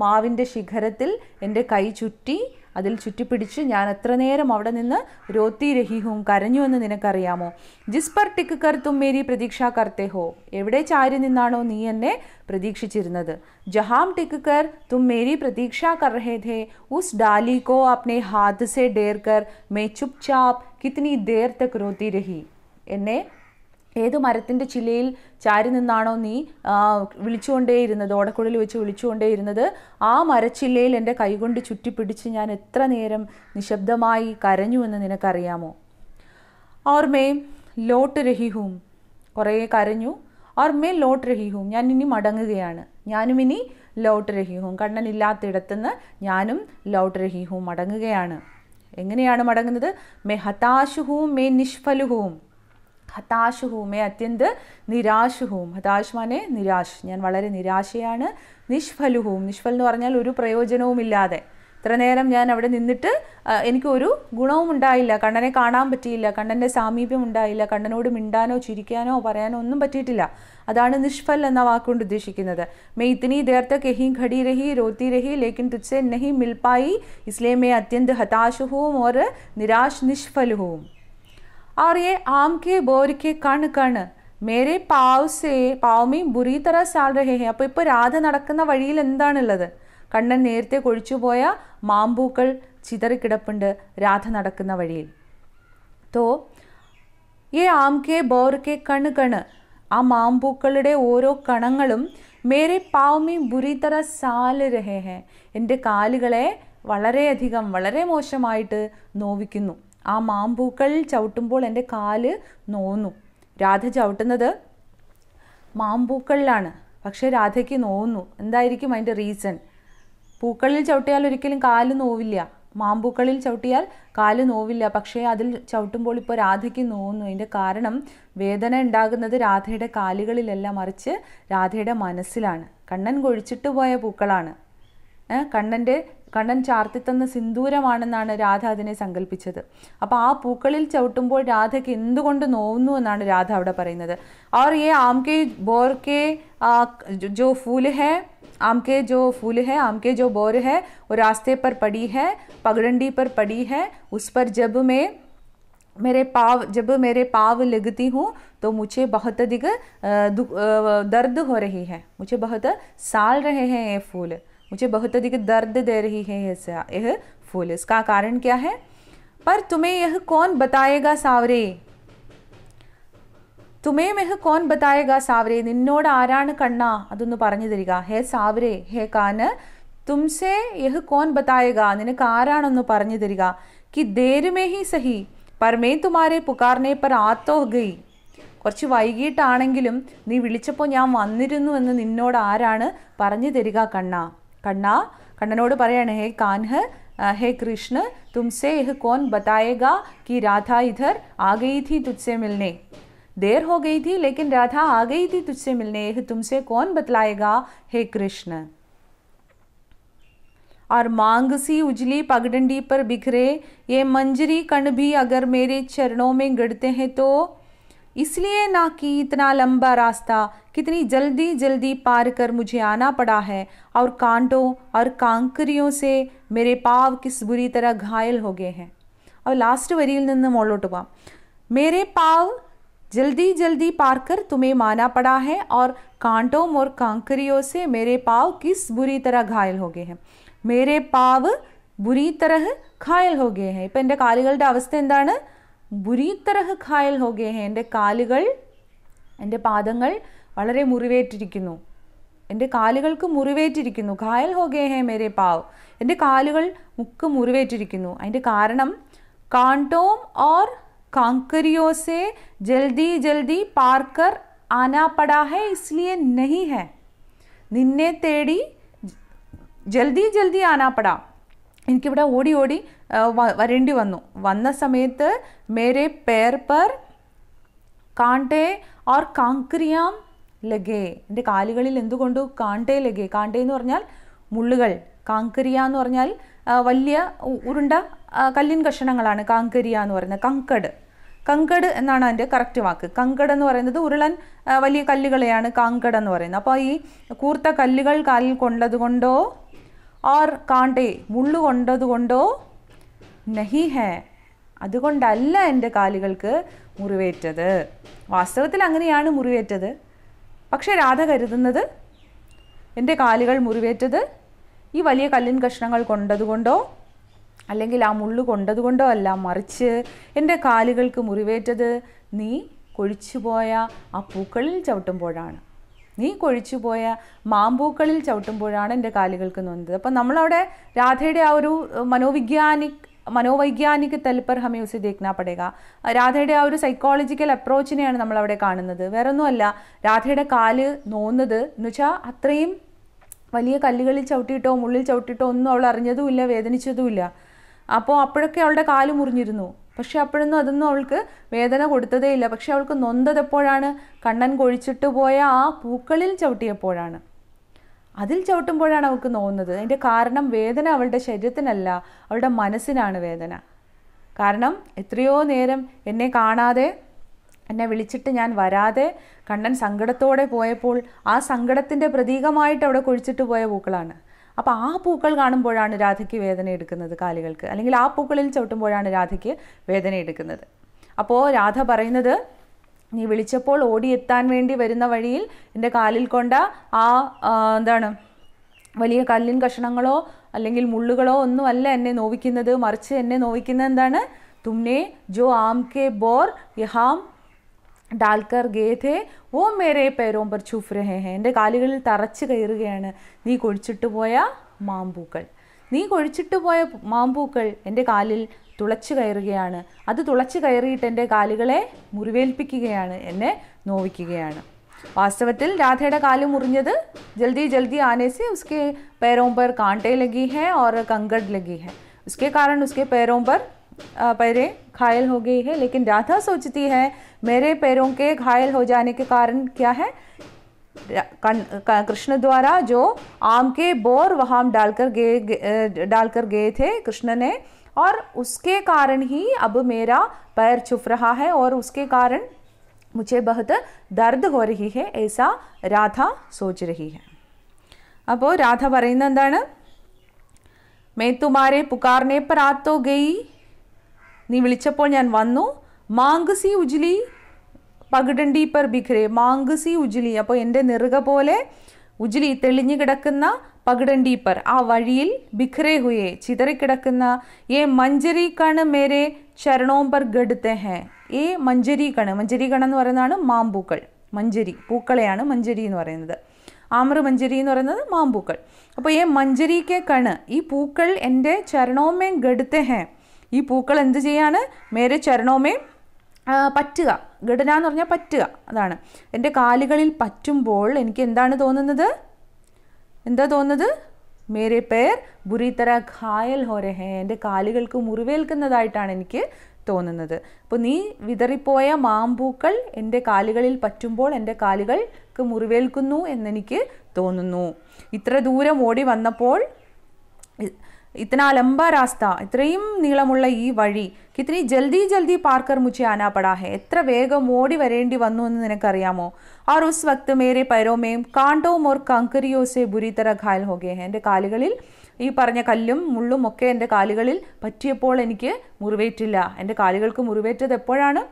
മാവിൻ്റെ ശിഖരത്തിൽ എൻ്റെ കൈ ചുറ്റി, അതിൽ ചുറ്റിപ്പിടിച്ച് ഞാൻ എത്ര നേരം അവിടെ നിന്ന് രോത്തി രഹിഹും, കരഞ്ഞു എന്ന് നിനക്കറിയാമോ? ജിസ് പർ ടിക് കർ തും മേരി പ്രതീക്ഷ കർത്തേ ഹോ, എവിടെ ചാരി നിന്നാണോ നീ എന്നെ പ്രതീക്ഷിച്ചിരുന്നത്? ജഹാം ടിക് കർ തും മേരി പ്രതീക്ഷ കർ രഹേ ഥേ, ഉസ് ഡാലി കോ അപ്നെ ഹാത്ത് സെ ഡേർ കർ മേ ചുപ്ചാപ്പ് കിത്നി ദേർ തക് രോത്തി രഹി, എന്നെ ഏത് മരത്തിൻ്റെ ചില്ലയിൽ ചാരി നിന്നാണോ നീ വിളിച്ചുകൊണ്ടേയിരുന്നത്, ഓടക്കുഴൽ വെച്ച് വിളിച്ചുകൊണ്ടേയിരുന്നത്, ആ മരച്ചില്ലയിൽ എൻ്റെ കൈകൊണ്ട് ചുറ്റിപ്പിടിച്ച് ഞാൻ എത്ര നേരം നിശബ്ദമായി കരഞ്ഞു എന്ന് നിനക്കറിയാമോ? ഓർ മേ ലോട്ട് രഹി ഹൂം, കുറേ കരഞ്ഞു. ഓർ മേ ലോട്ട് രഹി ഹൂം, ഞാൻ ഇനി മടങ്ങുകയാണ്, ഞാനും ഇനി ലോട്ട് രഹി ഹൂം, കണ്ണനില്ലാത്തിടത്തുനിന്ന് ഞാനും ലോട്ട് രഹി ഹൂം, മടങ്ങുകയാണ്. എങ്ങനെയാണ് മടങ്ങുന്നത്? മേ ഹതാശ് ഹൂം മേ നിഷ്ഫൽ ഹൂം, ഹതാശ് ഹൂം മേ അത്യന്ത് നിരാശ് ഹൂം, ഹതാശ് മാനെ നിരാശ്, ഞാൻ വളരെ നിരാശയാണ്. നിഷ്ഫൽ ഹൂം, നിഷ്ഫൽ എന്ന് പറഞ്ഞാൽ ഒരു പ്രയോജനവുമില്ലാതെ, ഇത്ര നേരം ഞാൻ അവിടെ നിന്നിട്ട് എനിക്കൊരു ഗുണവും ഉണ്ടായില്ല, കണ്ണനെ കാണാൻ പറ്റിയില്ല, കണ്ണൻ്റെ സാമീപ്യം ഉണ്ടായില്ല, കണ്ണനോട് മിണ്ടാനോ ചിരിക്കാനോ പറയാനോ ഒന്നും പറ്റിയിട്ടില്ല. അതാണ് നിഷ്ഫൽ എന്ന വാക്കുകൊണ്ട് ഉദ്ദേശിക്കുന്നത്. മേ ഇത്തനി ദേർ തക് യഹീ ഖടി രഹി രോത്തി രഹി ലേക്കിൻ തുജ്സെ നഹി മിൽ പായി ഇസ്ലിയെ മേ അത്യന്ത് ഹതാശ് ഹൂം और निराश निष्फल हूँ. और ये आम के बोर के कण कण मेरे पाव में बुरी तरह साल रहे हैं. അപ്പോൾ ഇപ്പോൾ രാധ നടക്കുന്ന വഴിയിൽ എന്താണുള്ളത്? കണ്ണൻ നേരത്തെ കൊഴിച്ചുപോയ മാമ്പൂക്കൾ ചിതറിക്കിടപ്പുണ്ട് രാധ നടക്കുന്ന വഴിയിൽ. തോ ये आम के बोर के कण कण, ആ മാമ്പൂക്കളുടെ ഓരോ കണങ്ങളും മേരെ പാവ് മേ ബുരി തറ സാൽ രഹേ ഹേ, എൻ്റെ കാലുകളെ വളരെയധികം വളരെ മോശമായിട്ട് നോവിക്കുന്നു. ആ മാമ്പൂക്കൾ ചവിട്ടുമ്പോൾ എൻ്റെ കാല് നോവുന്നു. രാധ ചവിട്ടുന്നത് മാമ്പൂക്കളിലാണ്, പക്ഷേ രാധയ്ക്ക് നോവുന്നു. എന്തായിരിക്കും അതിൻ്റെ റീസൺ? പൂക്കളിൽ ചവിട്ടിയാൽ ഒരിക്കലും കാല് നോവില്ല, മാമ്പൂക്കളിൽ ചവിട്ടിയാൽ കാല് നോവില്ല, പക്ഷേ അതിൽ ചവിട്ടുമ്പോൾ ഇപ്പോൾ രാധയ്ക്ക് നോവുന്നു. അതിൻ്റെ കാരണം വേദന ഉണ്ടാകുന്നത് രാധയുടെ കാലുകളിലല്ല, മറിച്ച് രാധയുടെ മനസ്സിലാണ്. കണ്ണൻ കൊഴിച്ചിട്ട് പോയ പൂക്കളാണ്, കണ്ണൻ ചാർത്തിത്തന്ന സിന്ദൂരമാണെന്നാണ് രാധ അതിനെ സങ്കല്പിച്ചത്. അപ്പോൾ ആ പൂക്കളിൽ ചവിട്ടുമ്പോൾ രാധയ്ക്ക് എന്തുകൊണ്ട് നോവുന്നു എന്നാണ് രാധ അവിടെ പറയുന്നത്. और ये आम के बोर के जो फूल है, आम के जो फूल है, आम के जो बोर है, वो रास्ते पर पड़ी है, पगडंडी पर पड़ी है, उस पर जब मेरे पाव लगती हूँ तो मुझे बहुत अधिक दर्द हो रही है, मुझे बहुत साल रहे हैं ये फूल, मुझे बहुत अधिक दर्द दे रही है यह फूल. इसका कारण क्या है? पर तुम्हें यह कौन बताएगा सावरे, तुम्हें यह कौन बताएगा सावरे, നിന്നോട് ആരാണ് കണ്ണ അതൊന്ന് പറഞ്ഞു തരിക. ഹേ സാവരെ, ഹേ കാന്, തുംസെ യഹ് കോൻ ബതായേഗ, നിനക്ക് ആരാണെന്ന് പറഞ്ഞു തരിക. कि देर में ही सही पर मैं तुम्हारे पुकारने पर आ तो गई, കുറച്ച് വൈകിട്ടാണെങ്കിലും നീ വിളിച്ചപ്പോൾ ഞാൻ വന്നിരുന്നു എന്ന് നിന്നോട് ആരാണ് പറഞ്ഞു തരിക കണ്ണ. കണ്ണനോട് പറയാണ്, ഹേ കാൻഹ്, हे कृष्ण, तुमसे यह कौन बताएगा कि राधा इधर आ गई थी तुझसे मिलने, देर हो गई थी लेकिन राधा आ गई थी तुझसे मिलने, यह तुमसे कौन बतलाएगा हे कृष्ण. और मांग सी उजली पगडंडी पर बिखरे ये मंजरी कण भी अगर मेरे चरणों में गड़ते हैं तो इसलिए ना कि इतना लंबा रास्ता कितनी जल्दी जल्दी पार कर मुझे आना पड़ा है, और कांटों और कांकरियों से मेरे पाव किस बुरी तरह घायल हो गए हैं. और लास्ट वरिയിൽ നിന്ന് മുകളിലോട്ട് പോവാം. मेरे पाव जल्दी जल्दी पार कर तुम्हें माना पड़ा है, और कांटों और कांकरियों से मेरे पाव किस बुरी तरह घायल हो गए हैं. मेरे पाव बुरी तरह घायल हो गए हैं. ഇപ്പം എൻ്റെ കാലുകളുടെ അവസ്ഥ എന്താണ്? ബുരി തരഹ് ഖായൽ ഹോ ഗേ ഹെ, എൻ്റെ കാലുകൾ, എൻ്റെ പാദങ്ങൾ വളരെ മുറിവേറ്റിരിക്കുന്നു, എൻ്റെ കാലുകൾക്ക് മുറിവേറ്റിരിക്കുന്നു. ഖായൽ ഹോ ഗേ ഹെ മേരെ പാവ്, എൻ്റെ കാലുകൾ മുറിവേറ്റിരിക്കുന്നു. അതിൻ്റെ കാരണം കാണ്ടോം ഓർ कांकरियों से जल्दी जल्दी पार कर आना पड़ा है इसलिए नहीं है, നിന്നെ തേടി ജൽദി ജൽദി ആനാ പടാ, എനിക്കിവിടെ ഓടി ഓടി വരേണ്ടി വന്നു. വന്ന സമയത്ത് മേരെ പേർ പർ കാണ്ടേ ഓർ കാങ്ക്രിയാം ലഗേ, എൻ്റെ കാലുകളിൽ എന്തുകൊണ്ടു കാണ്ടേ ലഗേ, കാണ്ടേ എന്ന് പറഞ്ഞാൽ മുള്ളുകൾ, കാങ്കരിയ എന്ന് പറഞ്ഞാൽ വലിയ ഉരുണ്ട കല്ലിൻ കഷണങ്ങളാണ് കാങ്കരിയ എന്ന് പറയുന്നത്. കങ്കട് എന്നാണ് അതിൻ്റെ കറക്റ്റ് വാക്ക്. കങ്കട് എന്ന് പറയുന്നത് ഉരുളൻ വലിയ കല്ലുകളെയാണ് കാങ്കട് എന്ന് പറയുന്നത്. അപ്പോൾ ഈ കൂർത്ത കല്ലുകൾ കാലിൽ കൊണ്ടതുകൊണ്ടോ ഓർ കാണ്ടേ മുള്ളു കൊണ്ടതുകൊണ്ടോ നഹി ഹേ, അതുകൊണ്ടല്ല എൻ്റെ കാലുകൾക്ക് മുറിവേറ്റത്. വാസ്തവത്തിൽ അങ്ങനെയാണ് മുറിവേറ്റത്. പക്ഷേ രാധ കരുതുന്നത് എൻ്റെ കാലുകൾ മുറിവേറ്റത് ഈ വലിയ കല്ലിൻ കഷ്ണങ്ങൾ കൊണ്ടതുകൊണ്ടോ അല്ലെങ്കിൽ ആ മുള്ളു കൊണ്ടതുകൊണ്ടോ അല്ല, മറിച്ച് എൻ്റെ കാലുകൾക്ക് മുറിവേറ്റത് നീ കൊഴിച്ചുപോയ ആ പൂക്കളിൽ ചവിട്ടുമ്പോഴാണ്, നീ കൊഴിച്ചുപോയ മാമ്പൂക്കളിൽ ചവിട്ടുമ്പോഴാണ് എൻ്റെ കാലുകൾക്ക് നൊന്ത്. അപ്പം നമ്മളവിടെ രാധയുടെ ആ ഒരു മനോവൈജ്ഞാനിക തൽ पर हमें उसे देखना पड़ेगा. രാധയുടെ ആ ഒരു സൈക്കോളജിക്കൽ അപ്രോച്ചിനെയാണ് നമ്മളവിടെ കാണുന്നത്. വേറൊന്നുമല്ല, രാധയുടെ കാല് നോന്നത് എന്ന് വെച്ചാൽ അത്രയും വലിയ കല്ലുകളിൽ ചവിട്ടിയിട്ടോ മുള്ളിൽ ചവിട്ടിയിട്ടോ ഒന്നും അവൾ അറിഞ്ഞതുമില്ല, വേദനിച്ചതുമില്ല. അപ്പോൾ അപ്പോഴൊക്കെ അവളുടെ കാല് മുറിഞ്ഞിരുന്നു. പക്ഷെ അതൊന്നും അവൾക്ക് വേദന കൊടുത്തതേ ഇല്ല. പക്ഷെ അവൾക്ക് നൊന്തത് എപ്പോഴാണ്? കണ്ണൻ കൊഴിച്ചിട്ട് പോയ ആ പൂക്കളിൽ ചവിട്ടിയപ്പോഴാണ്. അതിൽ ചവിട്ടുമ്പോഴാണ് അവൾക്ക് നോവുന്നത്. അതിൻ്റെ കാരണം വേദന അവളുടെ ശരീരത്തിനല്ല, അവളുടെ മനസ്സിനാണ് വേദന. കാരണം എത്രയോ നേരം എന്നെ കാണാതെ, എന്നെ വിളിച്ചിട്ട് ഞാൻ വരാതെ കണ്ണൻ സങ്കടത്തോടെ പോയപ്പോൾ ആ സങ്കടത്തിൻ്റെ പ്രതീകമായിട്ട് അവിടെ കൊഴിച്ചിട്ട് പോയ പൂക്കളാണ്. അപ്പോൾ ആ പൂക്കൾ കാണുമ്പോഴാണ് രാധയ്ക്ക് വേദന എടുക്കുന്നത് കാലുകൾക്ക്, അല്ലെങ്കിൽ ആ പൂക്കളിൽ ചവിട്ടുമ്പോഴാണ് രാധയ്ക്ക് വേദന എടുക്കുന്നത്. അപ്പോൾ രാധ പറയുന്നത്, നീ വിളിച്ചപ്പോൾ ഓടിയെത്താൻ വേണ്ടി വരുന്ന വഴിയിൽ എൻ്റെ കാലിൽ കൊണ്ട ആ വലിയ കല്ലിൻ കഷണങ്ങളോ അല്ലെങ്കിൽ മുള്ളുകളോ ഒന്നുമല്ല എന്നെ നോവിക്കുന്നത്, മറിച്ച് എന്നെ നോവിക്കുന്നത് എന്താണ്? തുമ്നെ ജോ ആം കെ ബോർ യഹാം ഡാൽക്കർ ഗേ ഥേ വോ മേരെ പേരോം പർ ചുഫ് രഹേ ഹേ. എൻ്റെ കാലുകളിൽ തറച്ച് കയറുകയാണ് നീ കൊഴിച്ചിട്ട് പോയ മാമ്പൂക്കൾ. നീ കൊഴിച്ചിട്ട് പോയ മാമ്പൂക്കൾ എൻ്റെ കാലിൽ തുളച്ചു കയറുകയാണ്. അത് തുളച്ചു കയറിയിട്ട് എൻ്റെ കാലുകളെ മുറിവേൽപ്പിക്കുകയാണ്, എന്നെ നോവിക്കുകയാണ്. വാസ്തവത്തിൽ രാധയുടെ കാല് മുറിഞ്ഞത് ജൽദി ജൽദി ആനെ से उसके पैरों पर कांटे लगी है और कंकड़ लगी है. उसके कारण उसके पैरों पर पैरें घायल हो गई है. लेकिन राधा सोचती है मेरे पैरों के घायल हो जाने के कारण क्या है? कृष्ण द्वारा जो आम के बोर वहाँ डालकर गए थे कृष्ण ने, और उसके कारण ही अब मेरा पैर छुप रहा है और उसके कारण मुझे बहुत दर्द हो रही है, ऐसा राधा सोच रही है. അപ്പോൾ രാധ പറയുന്നത് എന്താണ്? मैं तुम्हारे पुकारने पर आ तो गई, നീ വിളിച്ചപ്പോൾ ഞാൻ വന്നു. മാങ്കുസി ഉജ്ലി പഗഡണ്ടി പർ ബിഖ്രെ. മാങ്കുസി ഉജ്ലി, അപ്പോൾ എൻ്റെ നെറുക പോലെ ഉജ്ലി തെളിഞ്ഞു കിടക്കുന്ന പഗഡണ്ടി പർ ആ വഴിയിൽ ബിഖ്രെ ഹുയെ ചിതറിക്കിടക്കുന്ന ഏ മഞ്ജരി കൺ മേരെ ചരണോം പർ ഗഡത്തെ ഹേ. ഈ മഞ്ജരി കൺ എന്ന് പറയുന്നതാണ് മാമ്പൂക്കൾ. മഞ്ജരി പൂക്കളെയാണ് മഞ്ജരി എന്ന് പറയുന്നത്. ആമ്ര മഞ്ജരി എന്ന് പറയുന്നത് മാമ്പൂക്കൾ. അപ്പോൾ ഈ മഞ്ജരിക്കെ കണ്, ഈ പൂക്കൾ എൻ്റെ ചരണോമേ ഗഡത്തെ ഹേ. ഈ പൂക്കൾ എന്ത് ചെയ്യാണ്? മേരെ ചരണോമേ പറ്റുക. ഗഡന എന്ന് പറഞ്ഞാൽ പറ്റുക, അതാണ്. എൻ്റെ കാലുകളിൽ പറ്റുമ്പോൾ എനിക്ക് എന്താണ് തോന്നുന്നത്? എന്താ തോന്നുന്നത്? മേരെ പേർ ബുരി തര ഘായൽ ഹോ രഹേ. എൻ്റെ കാലുകൾക്ക് മുറിവേൽക്കുന്നതായിട്ടാണ് എനിക്ക് തോന്നുന്നത്. അപ്പോൾ നീ വിതറിപ്പോയ മാമ്പൂക്കൾ എൻ്റെ കാലുകളിൽ പറ്റുമ്പോൾ എൻ്റെ കാലുകൾക്ക് മുറിവേൽക്കുന്നു എന്നെനിക്ക് തോന്നുന്നു. ഇത്ര ദൂരം ഓടി വന്നപ്പോൾ, ഇത്തനാ ലംബാ രാസ്ത, ഇത്രയും നീളമുള്ള ഈ വഴി, കിത്തനി ജൽദി ജൽദി പാർക്കർ മുझे ആനാ പടാ ഹെ. എത്ര വേഗം ഓടി വരേണ്ടി വന്നു എന്ന് നിനക്കറിയാമോ? और उस वक्त मेरे पैरों में कांटों और कंकरियों से बुरी तरह घायल हो गए हैं. എൻ്റെ കാലുകളിൽ ഈ പറഞ്ഞ കല്ലും മുള്ളും ഒക്കെ എൻ്റെ കാലുകളിൽ പറ്റിയപ്പോൾ എനിക്ക് മുറിവേറ്റില്ല. എൻ്റെ കാലുകൾക്ക് മുറിവേറ്റത് എപ്പോഴാണ്?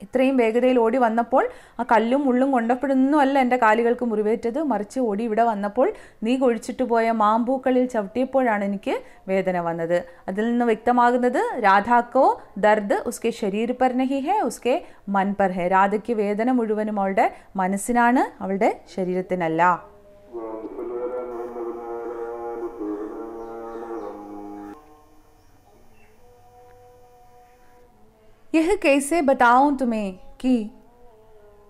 ഇത്രയും വേഗതയിൽ ഓടി വന്നപ്പോൾ ആ കല്ലും മുള്ളും കൊണ്ടപ്പോഴൊന്നുമല്ല എൻ്റെ കാലുകൾക്ക് മുറിവേറ്റത്, മറിച്ച് ഓടി ഇവിടെ വന്നപ്പോൾ നീ കൊഴിച്ചിട്ട് പോയ മാമ്പൂക്കളിൽ ചവിട്ടിയപ്പോഴാണ് എനിക്ക് വേദന വന്നത്. അതിൽ നിന്ന് വ്യക്തമാകുന്നത് രാധാക്കോ ദർദ് ഉസ്കെ ശരീർ പർ നഹി ഹെ ഉസ്കെ മൻ പർ ഹെ. രാധയ്ക്ക് വേദന മുഴുവനും അവളുടെ മനസ്സിനാണ്, അവളുടെ ശരീരത്തിനല്ല. यह कैसे बताऊं तुम्हें कि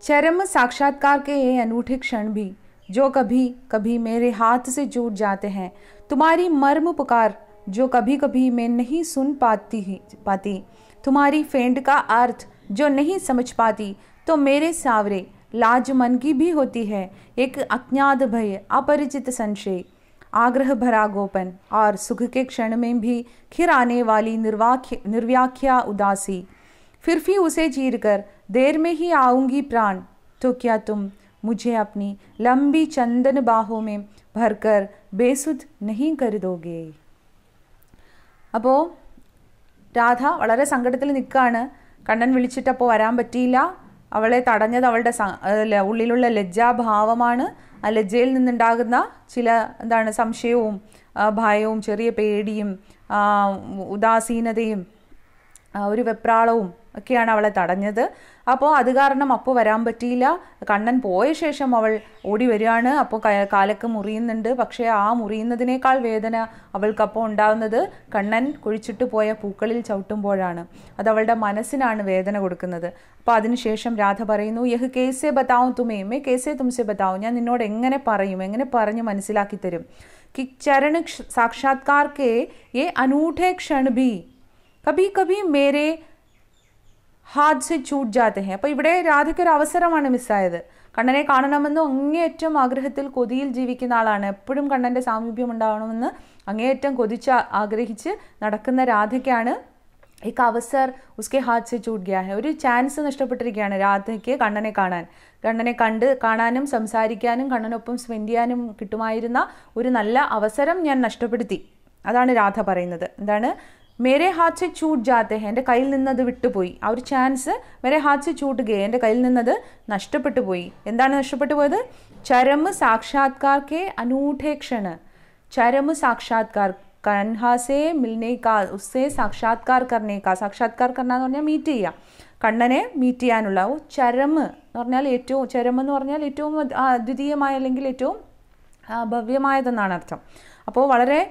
चरम साक्षात्कार के ये अनूठे क्षण भी जो कभी कभी मेरे हाथ से छूट जाते हैं, तुम्हारी मर्म पुकार जो कभी कभी मैं नहीं सुन पाती, तुम्हारी फेंट का अर्थ जो नहीं समझ पाती, तो मेरे सावरे लाज मन की भी होती है. एक अज्ञात भय, अपरिचित संशय, आग्रह भरा गोपन और सुख के क्षण में भी खिर आने वाली निर्व्याख्या उदासी. फिर भी उसे चीर कर देर में ही आऊँगी प्राण, तो क्या तुम मुझे अपनी लंबी चंदन बाहों में भरकर बेसुध नहीं कर दोगे. അപ്പോൾ രാധ വളരെ സങ്കടത്തിൽ നിൽക്കുകയാണ്. കണ്ണൻ വിളിച്ചിട്ടപ്പോൾ വരാൻ പറ്റിയില്ല. അവളെ തടഞ്ഞത് അവളുടെ ഉള്ളിലുള്ള ലജ്ജാഭാവമാണ്. ആ ലജ്ജയിൽ നിന്നുണ്ടാകുന്ന ചില സംശയവും ഭയവും ചെറിയ പേടിയും ഉദാസീനതയും ഒരു വെപ്രാളവും ഒക്കെയാണ് അവളെ തടഞ്ഞത്. അപ്പോൾ അത് കാരണം അപ്പോൾ വരാൻ പറ്റിയില്ല. കണ്ണൻ പോയ ശേഷം അവൾ ഓടി വരികയാണ്. അപ്പോൾ കാലൊക്കെ മുറിയുന്നുണ്ട്. പക്ഷേ ആ മുറിയുന്നതിനേക്കാൾ വേദന അവൾക്കപ്പോൾ ഉണ്ടാകുന്നത് കണ്ണൻ കുഴിച്ചിട്ട് പോയ പൂക്കളിൽ ചവിട്ടുമ്പോഴാണ്. അത് അവളുടെ മനസ്സിനാണ് വേദന കൊടുക്കുന്നത്. അപ്പോൾ അതിനുശേഷം രാധ പറയുന്നു, യഹ് കേസെ ബതാവും തുമേ മേ കേസെ തുംസെ ബതാവും, ഞാൻ നിന്നോട് എങ്ങനെ പറയും, എങ്ങനെ പറഞ്ഞ് മനസ്സിലാക്കി തരും. कि चरण साक्षात्कार के ये अनूठे क्षण भी कभी कभी मेरे हाथ से छूट जाते हैं. അപ്പോൾ ഇവിടെ രാധയ്ക്ക് ഒരു അവസരമാണ് മിസ്സായത്. കണ്ണനെ കാണണമെന്ന് അങ്ങേയറ്റം ആഗ്രഹത്തിൽ കൊതിയിൽ ജീവിക്കുന്ന ആളാണ്. എപ്പോഴും കണ്ണൻ്റെ സാമീപ്യം ഉണ്ടാവണമെന്ന് അങ്ങേയറ്റം കൊതിച്ച് ആഗ്രഹിച്ച് നടക്കുന്ന രാധയ്ക്കാണ് एक अवसर उसके हाथ से छूट गया है. ഒരു ചാൻസ് നഷ്ടപ്പെട്ടിരിക്കുകയാണ് രാധയ്ക്ക് കണ്ണനെ കാണാൻ. കണ്ണനെ കാണാനും സംസാരിക്കാനും കണ്ണനൊപ്പം സ്പെൻഡ് ചെയ്യാനും കിട്ടുമായിരുന്ന ഒരു നല്ല അവസരം ഞാൻ നഷ്ടപ്പെടുത്തി. അതാണ് രാധ പറയുന്നത്. എന്താണ്? മേരെ ഹാത്ത് സെ ചൂട്ട് ജാത്തെ ഹെ, എൻ്റെ കയ്യിൽ നിന്നത് വിട്ടുപോയി. ആ ഒരു ചാൻസ് മേരെ ഹാത്ത് സെ ചൂട്ട് ഗേ, എൻ്റെ കയ്യിൽ നിന്നത് നഷ്ടപ്പെട്ടു പോയി. എന്താണ് നഷ്ടപ്പെട്ടു പോയത്? ചരമ സാക്ഷാത്കാർ കെ അനൂഠേ ക്ഷണ. ചരമ സാക്ഷാത്കാർ, കൻഹാ സെ മിൽനെ കാ, ഉസ്സെ സാക്ഷാത്കാർ കർണേ കാ. സാക്ഷാത്കാർ കർണ എന്ന് പറഞ്ഞാൽ മീറ്റ് ചെയ്യുക, കണ്ണനെ മീറ്റ് ചെയ്യാനുള്ള. ചരമ് എന്ന് പറഞ്ഞാൽ ഏറ്റവും, ചരമെന്ന് പറഞ്ഞാൽ ഏറ്റവും അദ്വിതീയമായ അല്ലെങ്കിൽ ഏറ്റവും ഭവ്യമായതെന്നാണ് അർത്ഥം. അപ്പോൾ വളരെ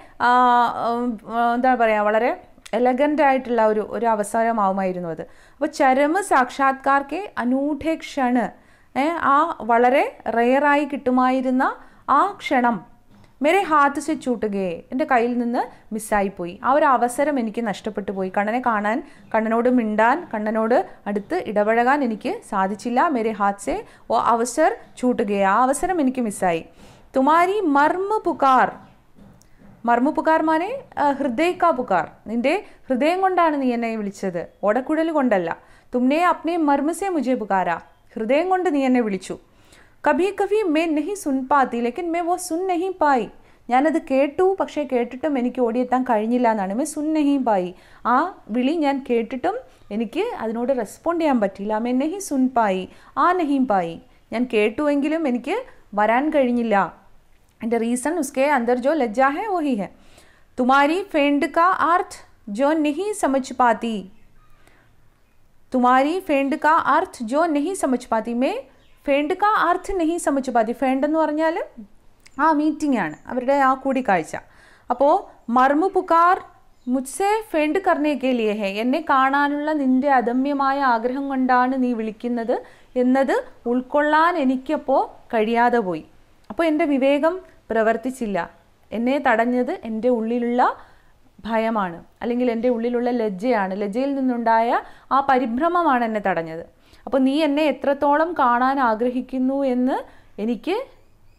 എന്താ പറയുക, വളരെ എലഗൻ്റ് ആയിട്ടുള്ള ഒരു അവസരമാവുമായിരുന്നു അത്. അപ്പോൾ ചരമ് സാക്ഷാത്കാർക്കെ അനൂഠേ ക്ഷണ, ആ വളരെ റെയറായി കിട്ടുമായിരുന്ന ആ ക്ഷണം മേരെ ഹാത്ത് സെ ചൂട്ടുകയെ, എൻ്റെ കയ്യിൽ നിന്ന് മിസ്സായിപ്പോയി. ആ ഒരു അവസരം എനിക്ക് നഷ്ടപ്പെട്ടു പോയി. കണ്ണനെ കാണാൻ, കണ്ണനോട് മിണ്ടാൻ, കണ്ണനോട് അടുത്ത് ഇടപഴകാൻ എനിക്ക് സാധിച്ചില്ല. മേരെ ഹാത്ത് സെ ഓ അവസർ ചൂട്ടുകയെ, ആ അവസരം എനിക്ക് മിസ്സായി. തുമാരി മർമ്മ പുകാർ, മർമ്മ പുകാർ മാനെ ഹൃദയ കാ പുകാർ, നിന്റെ ഹൃദയം കൊണ്ടാണ് നീ എന്നെ വിളിച്ചത്, ഓടക്കുഴൽ കൊണ്ടല്ല. തുമ്നെ അപ്നെ മർമ്മ സെ മുझे പുകാര, ഹൃദയം കൊണ്ട് നീ എന്നെ വിളിച്ചു. കഭി കഭി മേ നഹി സുൻ പാത്തി ലേക്കിൻ മേ വോ സുൻ നഹി പായി, ഞാനത് കേട്ടു, പക്ഷേ കേട്ടിട്ടും എനിക്ക് ഓടിയെത്താൻ കഴിഞ്ഞില്ല എന്നാണ്. മേ സുൻ നഹി പായി, ആ വിളി ഞാൻ കേട്ടിട്ടും എനിക്ക് അതിനോട് റെസ്പോണ്ട് ചെയ്യാൻ പറ്റില്ല. മേ നഹി സുൻ പായി ആ നഹി പായി, ഞാൻ കേട്ടുവെങ്കിലും എനിക്ക് വരാൻ കഴിഞ്ഞില്ല. എൻ്റെ റീസൺ ഉസ്കെ അന്തർ ജോ ലജ്ജ ഹെ വഹി ഹെ. തുമാരി ഫേൻഡ് കാ അർത്ഥ് ജോ നഹി സമझ പാത്തി, തുമാരി ഫേൻഡ് കാ അർത്ഥ് ജോ നഹി സമझ പാത്തി, മേ ഫേൻഡ് കാ അർത്ഥ് നഹി സമझ പാത്തി. ഫേൻഡ് എന്ന് പറഞ്ഞാൽ ആ മീറ്റിംഗ് ആണ്, അവരുടെ ആ കൂടിക്കാഴ്ച. അപ്പോൾ മർമ്മ പുകാർ മുझसे ഫേൻഡ് കർണേ കെ ലിയേ ഹെ, എന്നെ കാണാനുള്ള നിന്റെ അദമ്യമായ ആഗ്രഹം കൊണ്ടാണ് നീ വിളിക്കുന്നത് എന്നത് ഉൾക്കൊള്ളാൻ എനിക്കപ്പോൾ കഴിയാതെ പോയി. അപ്പോൾ എൻ്റെ വിവേകം പ്രവർത്തിച്ചില്ല. എന്നെ തടഞ്ഞത് എൻ്റെ ഉള്ളിലുള്ള ഭയമാണ്, അല്ലെങ്കിൽ എൻ്റെ ഉള്ളിലുള്ള ലജ്ജയാണ്. ലജ്ജയിൽ നിന്നുണ്ടായ ആ പരിഭ്രമമാണ് എന്നെ തടഞ്ഞത്. അപ്പോൾ നീ എന്നെ എത്രത്തോളം കാണാൻ ആഗ്രഹിക്കുന്നു എന്ന് എനിക്ക്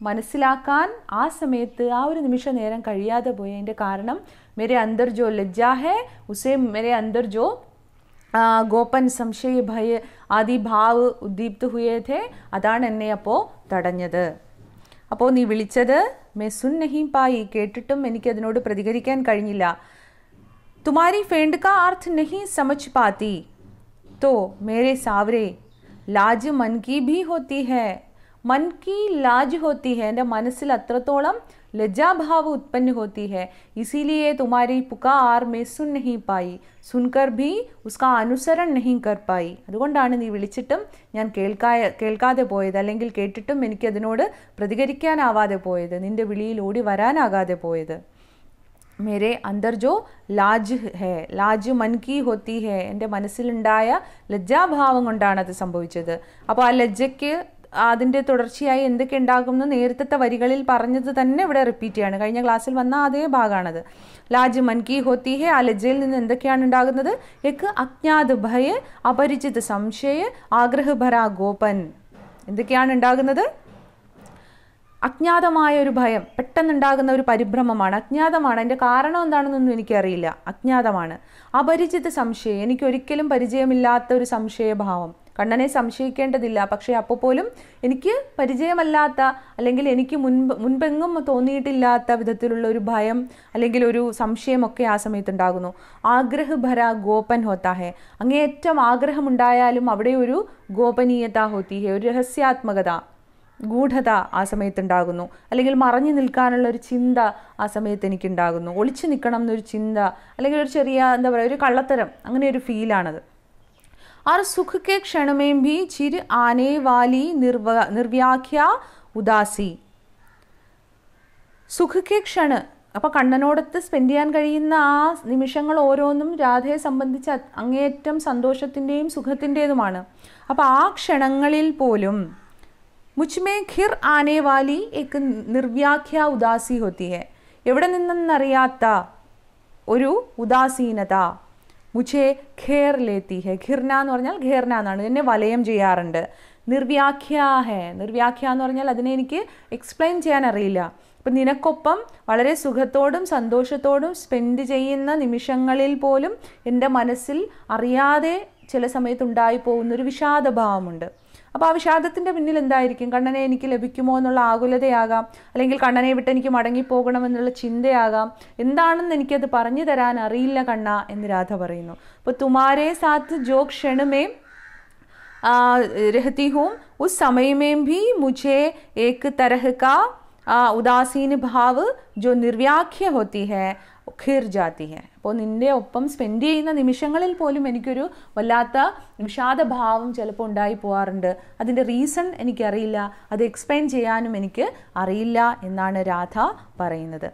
മനസ്സിലാക്കാൻ ആ സമയത്ത്, ആ ഒരു നിമിഷ നേരം കഴിയാതെ പോയി. അതിൻ്റെ കാരണം മേരെ അന്തർ ജോ ലജ്ജ ഹെ ഉസേ മേരെ അന്തർ ജോ ഗോപൻ സംശയ ഭയ ആദി ഭാവ് ഉദ്ദീപ്ത് ഹുയേ ഥേ, അതാണ് എന്നെ അപ്പോൾ തടഞ്ഞത്. അപ്പോൾ നീ വിളിച്ചത് മേ സുൻ നഹി പായി, കേട്ടിട്ടും എനിക്കതിനോട് പ്രതികരിക്കാൻ കഴിഞ്ഞില്ല. തുമാരി ഫേൻഡ് കാ അർത്ഥ് നഹി സമझ പാത്തി तो मेरे सावरे लाज मन की भी होती है, मन की लाज होती है, എൻ്റെ മനസ്സിൽ അത്രത്തോളം ലജ്ജാഭാവ് ഉത്പन्न होती है, इसीलिए तुम्हारी पुकार में सुन नहीं पाई, सुनकर भी उसका अनुसरण नहीं कर पाई. അതുകൊണ്ടാണ് നീ വിളിച്ചിട്ടും ഞാൻ കേൾക്കാതെ പോയത്, അല്ലെങ്കിൽ കേട്ടിട്ടും എനിക്കതിനോട് പ്രതികരിക്കാനാവാതെ പോയത്, നിന്റെ വിളിയിൽ ഓടി വരാനാകാതെ പോയത്. മേരെ അന്തർ ജോ ലാജ് ഹെ, ലാജ് മൻ കി ഹോത്തി ഹെ, എൻ്റെ മനസ്സിലുണ്ടായ ലജ്ജാഭാവം കൊണ്ടാണ് അത് സംഭവിച്ചത്. അപ്പോൾ ആ ലജ്ജയ്ക്ക് അതിൻ്റെ തുടർച്ചയായി എന്തൊക്കെ ഉണ്ടാകുമെന്ന് നേരത്തെ വരികളിൽ പറഞ്ഞത് തന്നെ ഇവിടെ റിപ്പീറ്റ് ചെയ്യാണ്. കഴിഞ്ഞ ക്ലാസ്സിൽ വന്ന അതേ ഭാഗമാണത്. ലാജ് മൻ കി ഹോത്തി ഹെ, ആ ലജ്ജയിൽ നിന്ന് എന്തൊക്കെയാണ് ഉണ്ടാകുന്നത്? എക്ക് അജ്ഞാത് ഭയ, അപരിചിത് സംശയ, ആഗ്രഹ ഭര ഗോപൻ. എന്തൊക്കെയാണ് ഉണ്ടാകുന്നത്? അജ്ഞാതമായ ഒരു ഭയം, പെട്ടെന്നുണ്ടാകുന്ന ഒരു പരിഭ്രമമാണ്, അജ്ഞാതമാണ്. അതിൻ്റെ കാരണം എന്താണെന്നൊന്നും എനിക്കറിയില്ല, അജ്ഞാതമാണ്. അപരിചിത സംശയം, എനിക്കൊരിക്കലും പരിചയമില്ലാത്ത ഒരു സംശയഭാവം. കണ്ണനെ സംശയിക്കേണ്ടതില്ല, പക്ഷേ അപ്പോൾ പോലും എനിക്ക് പരിചയമല്ലാത്ത, അല്ലെങ്കിൽ എനിക്ക് മുൻപെങ്ങും തോന്നിയിട്ടില്ലാത്ത വിധത്തിലുള്ള ഒരു ഭയം അല്ലെങ്കിൽ ഒരു സംശയമൊക്കെ ആ സമയത്തുണ്ടാകുന്നു. ആഗ്രഹഭര ഗോപൻ ഹോത്താ ഹെ, അങ്ങേയറ്റം ആഗ്രഹമുണ്ടായാലും അവിടെ ഒരു ഗോപനീയത ഹോത്തി ഹെ, ഒരു രഹസ്യാത്മകത, ഗൂഢത ആ സമയത്തുണ്ടാകുന്നു. അല്ലെങ്കിൽ മറഞ്ഞു നിൽക്കാനുള്ള ഒരു ചിന്ത ആ സമയത്ത് എനിക്കുണ്ടാകുന്നു. ഒളിച്ചു നിൽക്കണം എന്നൊരു ചിന്ത, അല്ലെങ്കിൽ ഒരു ചെറിയ എന്താ പറയുക, ഒരു കള്ളത്തരം, അങ്ങനെ ഒരു ഫീലാണത്. और सुख के क्षण में भी चिर आने वाली निर्व्याख्या उदासी. സുഖക്കെ ക്ഷണ്, അപ്പോൾ കണ്ണനോടൊത്ത് സ്പെൻഡ് ചെയ്യാൻ കഴിയുന്ന ആ നിമിഷങ്ങൾ ഓരോന്നും രാധയെ സംബന്ധിച്ച് അങ്ങേയറ്റം സന്തോഷത്തിൻ്റെയും സുഖത്തിൻ്റെതുമാണ്. അപ്പോൾ ആ ക്ഷണങ്ങളിൽ പോലും മുച്ച്മേ ഖിർ ആനെ വാലി എക്ക് നിർവ്യാഖ്യ ഉദാസി ഹോത്തി ഹെ, എവിടെ നിന്നെന്നറിയാത്ത ഒരു ഉദാസീനത മുझे ഖേർ ലേത്തി ഹെ. ഖിർന എന്ന് പറഞ്ഞാൽ ഖേർന എന്നാണ്, എന്നെ വലയം ചെയ്യാറുണ്ട്. നിർവ്യാഖ്യ ഹെ, നിർവ്യാഖ്യ എന്ന് പറഞ്ഞാൽ അതിനെ എനിക്ക് എക്സ്പ്ലെയിൻ ചെയ്യാൻ അറിയില്ല. അപ്പം നിനക്കൊപ്പം വളരെ സുഖത്തോടും സന്തോഷത്തോടും സ്പെൻഡ് ചെയ്യുന്ന നിമിഷങ്ങളിൽ പോലും എൻ്റെ മനസ്സിൽ അറിയാതെ ചില സമയത്തുണ്ടായി പോകുന്നൊരു വിഷാദഭാവമുണ്ട്. അപ്പോൾ ആ വിഷാദത്തിൻ്റെ പിന്നിൽ എന്തായിരിക്കും? കണ്ണനെ എനിക്ക് ലഭിക്കുമോ എന്നുള്ള ആകുലതയാകാം, അല്ലെങ്കിൽ കണ്ണനെ വിട്ട് എനിക്ക് മടങ്ങിപ്പോകണമെന്നുള്ള ചിന്തയാകാം. എന്താണെന്ന് എനിക്കത് പറഞ്ഞു തരാൻ അറിയില്ല കണ്ണ എന്ന് രാധ പറയുന്നു. അപ്പോൾ തുമാരേ സാത്ത് ജോ ക്ഷണമേ रहती हूँ उस समय में भी मुझे एक तरह का ഉദാസീന ഭാവ് ജോ നിർവ്യാഖ്യ ഹോത്തി ഹെ ഖിർ ജാതി ഹെ. അപ്പോൾ നിൻ്റെ ഒപ്പം സ്പെൻഡ് ചെയ്യുന്ന നിമിഷങ്ങളിൽ പോലും എനിക്കൊരു വല്ലാത്ത വിഷാദഭാവം ചിലപ്പോൾ ഉണ്ടായി പോകാറുണ്ട്. അതിൻ്റെ റീസൺ എനിക്കറിയില്ല, അത് എക്സ്പ്ലെയിൻ ചെയ്യാനും എനിക്ക് അറിയില്ല എന്നാണ് രാധ പറയുന്നത്.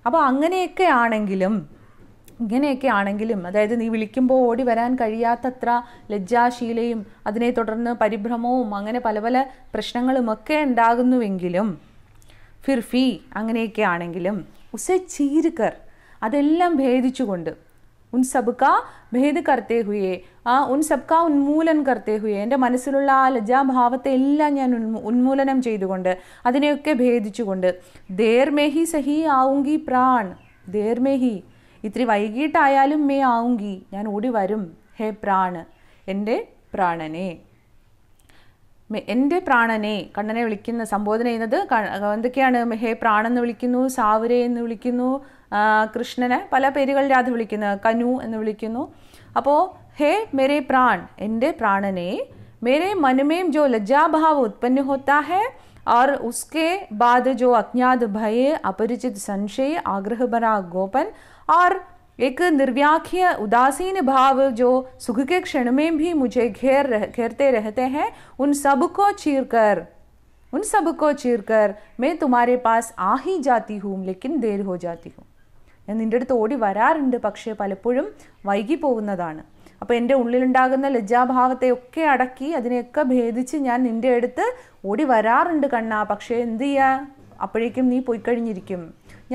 അപ്പോൾ അങ്ങനെയൊക്കെ ആണെങ്കിലും അതായത് നീ വിളിക്കുമ്പോൾ ഓടി വരാൻ കഴിയാത്തത്ര ലജ്ജാശീലയും അതിനെ തുടർന്ന് പരിഭ്രമവും അങ്ങനെ പല പല പ്രശ്നങ്ങളുമൊക്കെ ഉണ്ടാകുന്നുവെങ്കിലും ഫിർഫി അങ്ങനെയൊക്കെ ആണെങ്കിലും ഉസെ ചീർക്കർ, അതെല്ലാം ഭേദിച്ചുകൊണ്ട് ഉൻ സബ്കാ ഭേദ് കർത്തേ ഹുയേ, ഉൻ സബ്കാ ഉന്മൂലൻ കർത്തേ ഹുയേ, എൻ്റെ മനസ്സിലുള്ള ആ ലജ്ജാഭാവത്തെ എല്ലാം ഞാൻ ഉന്മൂലനം ചെയ്തുകൊണ്ട് അതിനെയൊക്കെ ഭേദിച്ചുകൊണ്ട് ദേർ മേ ഹി സഹി ആവുങ്കി പ്രാൺ, ദേർ മേ ഹി, ഇത്തിരി വൈകിട്ടായാലും മേ ആവുങ്കി, ഞാൻ ഓടി വരും, ഹേ പ്രാണ്, എൻ്റെ പ്രാണനെ, എൻ്റെ പ്രാണനെ. കണ്ണനെ വിളിക്കുന്ന സംബോധന ചെയ്യുന്നത് എന്തൊക്കെയാണ്? ഹേ പ്രാണെന്ന് വിളിക്കുന്നു, സാവരെ എന്ന് വിളിക്കുന്നു, കൃഷ്ണനെ പല പേരുകൾ രാധ വിളിക്കുന്നു, കനു എന്ന് വിളിക്കുന്നു. അപ്പോൾ ഹേ മേരെ പ്രാൺ, എൻ്റെ പ്രാണനെ, മേരെ മനമേം ജോ ലജ്ജാഭാവ് ഉത്പन्न ഹോത്താ ഹെ और उसके बाद जो अज्ञात भय अपरिचित संशय आग्रह भरा गोपन और एक निर्व्याख्य उदासीन भाव जो सुख के क्षण में भी मुझे घेरते रहते हैं, उन सबको चीर कर मैं तुम्हारे पास आ ही जाती हूँ लेकिन देर हो जाती हूँ. ഞാൻ നിൻ്റെ അടുത്ത് ഓടി വരാറുണ്ട്, പക്ഷേ പലപ്പോഴും വൈകി പോകുന്നതാണ്. അപ്പോൾ എൻ്റെ ഉള്ളിലുണ്ടാകുന്ന ലജ്ജാഭാവത്തെയൊക്കെ അടക്കി അതിനെയൊക്കെ ഭേദിച്ച് ഞാൻ നിൻ്റെ അടുത്ത് ഓടി വരാറുണ്ട് കണ്ണ. പക്ഷേ എന്ത് ചെയ്യാ, അപ്പോഴേക്കും നീ പോയി കഴിഞ്ഞിരിക്കും,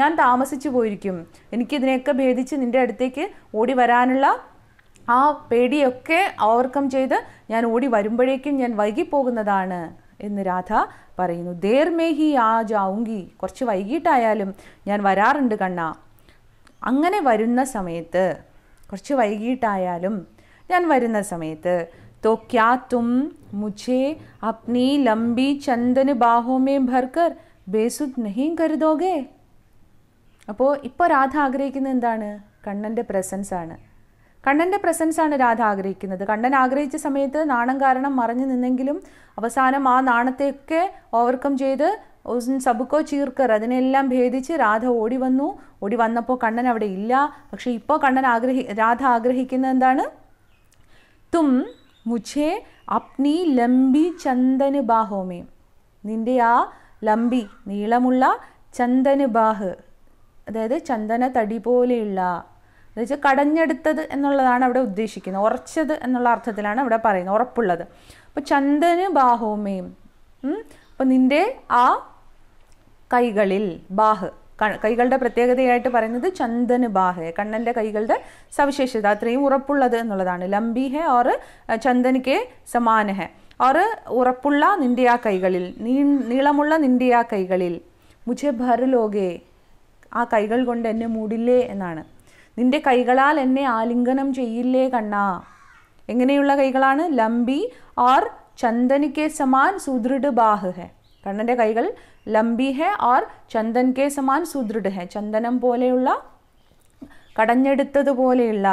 ഞാൻ താമസിച്ചു പോയിരിക്കും. എനിക്കിതിനെയൊക്കെ ഭേദിച്ച് നിൻ്റെ അടുത്തേക്ക് ഓടി വരാനുള്ള ആ പേടിയൊക്കെ ഓവർകം ചെയ്ത് ഞാൻ ഓടി വരുമ്പോഴേക്കും ഞാൻ വൈകിപ്പോകുന്നതാണ് എന്ന് രാധ പറയുന്നു. ദേർ മേ ഹി ആ ജാവുങ്കി, കുറച്ച് വൈകിട്ടായാലും ഞാൻ വരാറുണ്ട് കണ്ണ. അങ്ങനെ വരുന്ന സമയത്ത്, കുറച്ച് വൈകിട്ടായാലും ഞാൻ വരുന്ന സമയത്ത് तो क्या तुम मुझे अपनी लंबी चंदन बाहों में भरकर बेसुध नहीं कर दोगे? അപ്പോൾ ഇപ്പോൾ രാധ ആഗ്രഹിക്കുന്നത് എന്താണ്? കണ്ണൻ്റെ പ്രസൻസ് ആണ്. കണ്ണൻ്റെ പ്രസൻസ് ആണ് രാധ ആഗ്രഹിക്കുന്നത്. കണ്ണൻ ആഗ്രഹിച്ച സമയത്ത് നാണം കാരണം മറഞ്ഞു നിന്നെങ്കിലും അവസാനം ആ നാണത്തെയൊക്കെ ഓവർകം ചെയ്ത് സബുക്കോ ചീർക്കർ, അതിനെല്ലാം ഭേദിച്ച് രാധ ഓടി വന്നു. ഓടി വന്നപ്പോൾ കണ്ണൻ അവിടെ ഇല്ല. പക്ഷേ ഇപ്പോൾ രാധ ആഗ്രഹിക്കുന്നത് എന്താണ്? തും മുझे അപ്നി ലംബി ചന്ദന് ബാഹോമേ, നിൻ്റെ ആ ലംബി നീളമുള്ള ചന്ദന് ബാഹ്, അതായത് ചന്ദന തടി പോലെയുള്ള, എന്നുവെച്ചാൽ കടഞ്ഞെടുത്തത് എന്നുള്ളതാണ് അവിടെ ഉദ്ദേശിക്കുന്നത്, ഉറച്ചത് എന്നുള്ള അർത്ഥത്തിലാണ് അവിടെ പറയുന്നത്, ഉറപ്പുള്ളത്. അപ്പോൾ ചന്ദന് ബാഹോമേം, അപ്പോൾ നിൻ്റെ ആ കൈകളിൽ, ബാഹ് കൈകളുടെ പ്രത്യേകതയായിട്ട് പറയുന്നത് ചന്ദന് ബാഹ്, കണ്ണൻ്റെ കൈകളുടെ സവിശേഷത അത്രയും ഉറപ്പുള്ളത് എന്നുള്ളതാണ്. ലംബി ഹെ ഓർ ചന്ദൻ കെ സമാന ഹെ, ഓർ ഉറപ്പുള്ള നിൻ്റെ ആ കൈകളിൽ, നീളമുള്ള നിൻ്റെ ആ കൈകളിൽ, മുझे ഭർ ലോകെ, ആ കൈകൾ കൊണ്ട് എന്നെ മൂടില്ലേ എന്നാണ്. നിൻ്റെ കൈകളാൽ എന്നെ ആലിംഗനം ചെയ്യില്ലേ കണ്ണാ. എങ്ങനെയുള്ള കൈകളാണ്? ലംബി or Chandan K Zaman സുദൃഢ Bach ഹെ, കണ്ണൻ്റെ കൈകൾ ലംബി ഹെ ഓർ ചന്ദൻ കെ സമാൻ സുദൃഢ ഹെ, ചന്ദനം പോലെയുള്ള, കടഞ്ഞെടുത്തതുപോലെയുള്ള,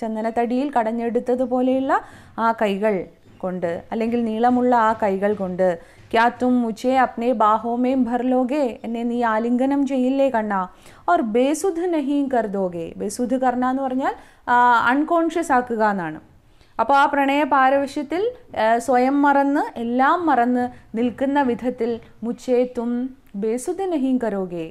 ചന്ദനത്തടിയിൽ കടഞ്ഞെടുത്തതുപോലെയുള്ള ആ കൈകൾ കൊണ്ട്, അല്ലെങ്കിൽ നീളമുള്ള ആ കൈകൾ കൊണ്ട്. ക്യാ തും മുझे अपने बाहों में भर लोगे, എന്നെ നീ ആലിംഗനം ചെയ്യില്ലേ കണ്ണാ. और बेसुध नहीं कर दोगे, बेसुध करना എന്ന് പറഞ്ഞാൽ അൺകോൺഷ്യസ് ആക്കുക എന്നാണ്. അപ്പോൾ ആ പ്രണയ പാരവശ്യത്തിൽ സ്വയം മറന്ന് എല്ലാം മറന്ന് നിൽക്കുന്ന വിധത്തിൽ മുച്ചേ തും ബേസുദ് നഹീ കരോഗേ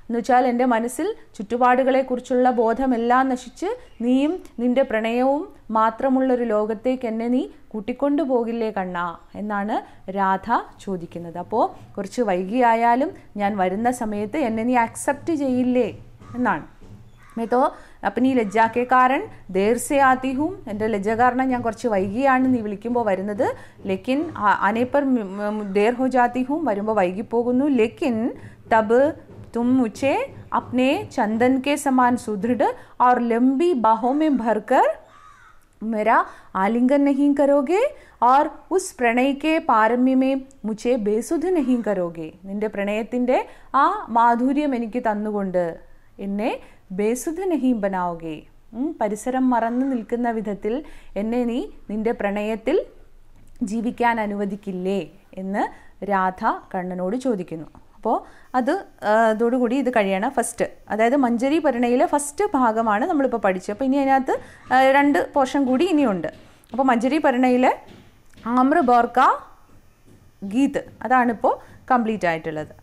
എന്നുവെച്ചാൽ എൻ്റെ മനസ്സിൽ ചുറ്റുപാടുകളെക്കുറിച്ചുള്ള ബോധമെല്ലാം നശിച്ച് നീയും നിൻ്റെ പ്രണയവും മാത്രമുള്ളൊരു ലോകത്തേക്ക് എന്നെ നീ കൂട്ടിക്കൊണ്ടു പോകില്ലേ കണ്ണാ എന്നാണ് രാധ ചോദിക്കുന്നത്. അപ്പോൾ കുറച്ച് വൈകിയായാലും ഞാൻ വരുന്ന സമയത്ത് എന്നെ നീ അക്സെപ്റ്റ് ചെയ്യില്ലേ എന്നാണ്. मैं तो अपनी लज्जा के कारण देर से आती हूँ, എൻ്റെ ലജ്ജ കാരണം ഞാൻ കുറച്ച് വൈകിയാണ് നീ വിളിക്കുമ്പോൾ വരുന്നത്. ലേക്കിൻ ആനെ पर देर हो जाती हूँ, വരുമ്പോൾ വൈകിപ്പോകുന്നു. लेकिन तब तुम मुझे अपने चंदन के समान सुदृढ़ और लंबी बाहों में भरकर मेरा आलिंगन नहीं करोगे और उस प्रणय के पारम्य में मुझे बेसुध नहीं करोगे. നിൻ്റെ പ്രണയത്തിൻ്റെ ആ മാധുര്യം എനിക്ക് തന്നുകൊണ്ട് എന്നെ ബേസുദ് നഹീ ബനാओगे, പരിസരം മറന്നു നിൽക്കുന്ന വിധത്തിൽ എന്നെ നീ നിൻ്റെ പ്രണയത്തിൽ ജീവിക്കാൻ അനുവദിക്കില്ലേ എന്ന് രാധ കണ്ണനോട് ചോദിക്കുന്നു. അപ്പോൾ അതോടുകൂടി ഇത് കഴിയണം. ഫസ്റ്റ്, അതായത് മഞ്ജരി പരിണയിലെ ഫസ്റ്റ് ഭാഗമാണ് നമ്മളിപ്പോൾ പഠിച്ചത്. അപ്പോൾ ഇനി അതിനകത്ത് 2 പോർഷൻ കൂടി ഇനിയുണ്ട്. അപ്പോൾ മഞ്ജരി പരിണയിലെ ആമ്ര ബോർക്ക ഗീത് അതാണിപ്പോൾ കംപ്ലീറ്റ് ആയിട്ടുള്ളത്.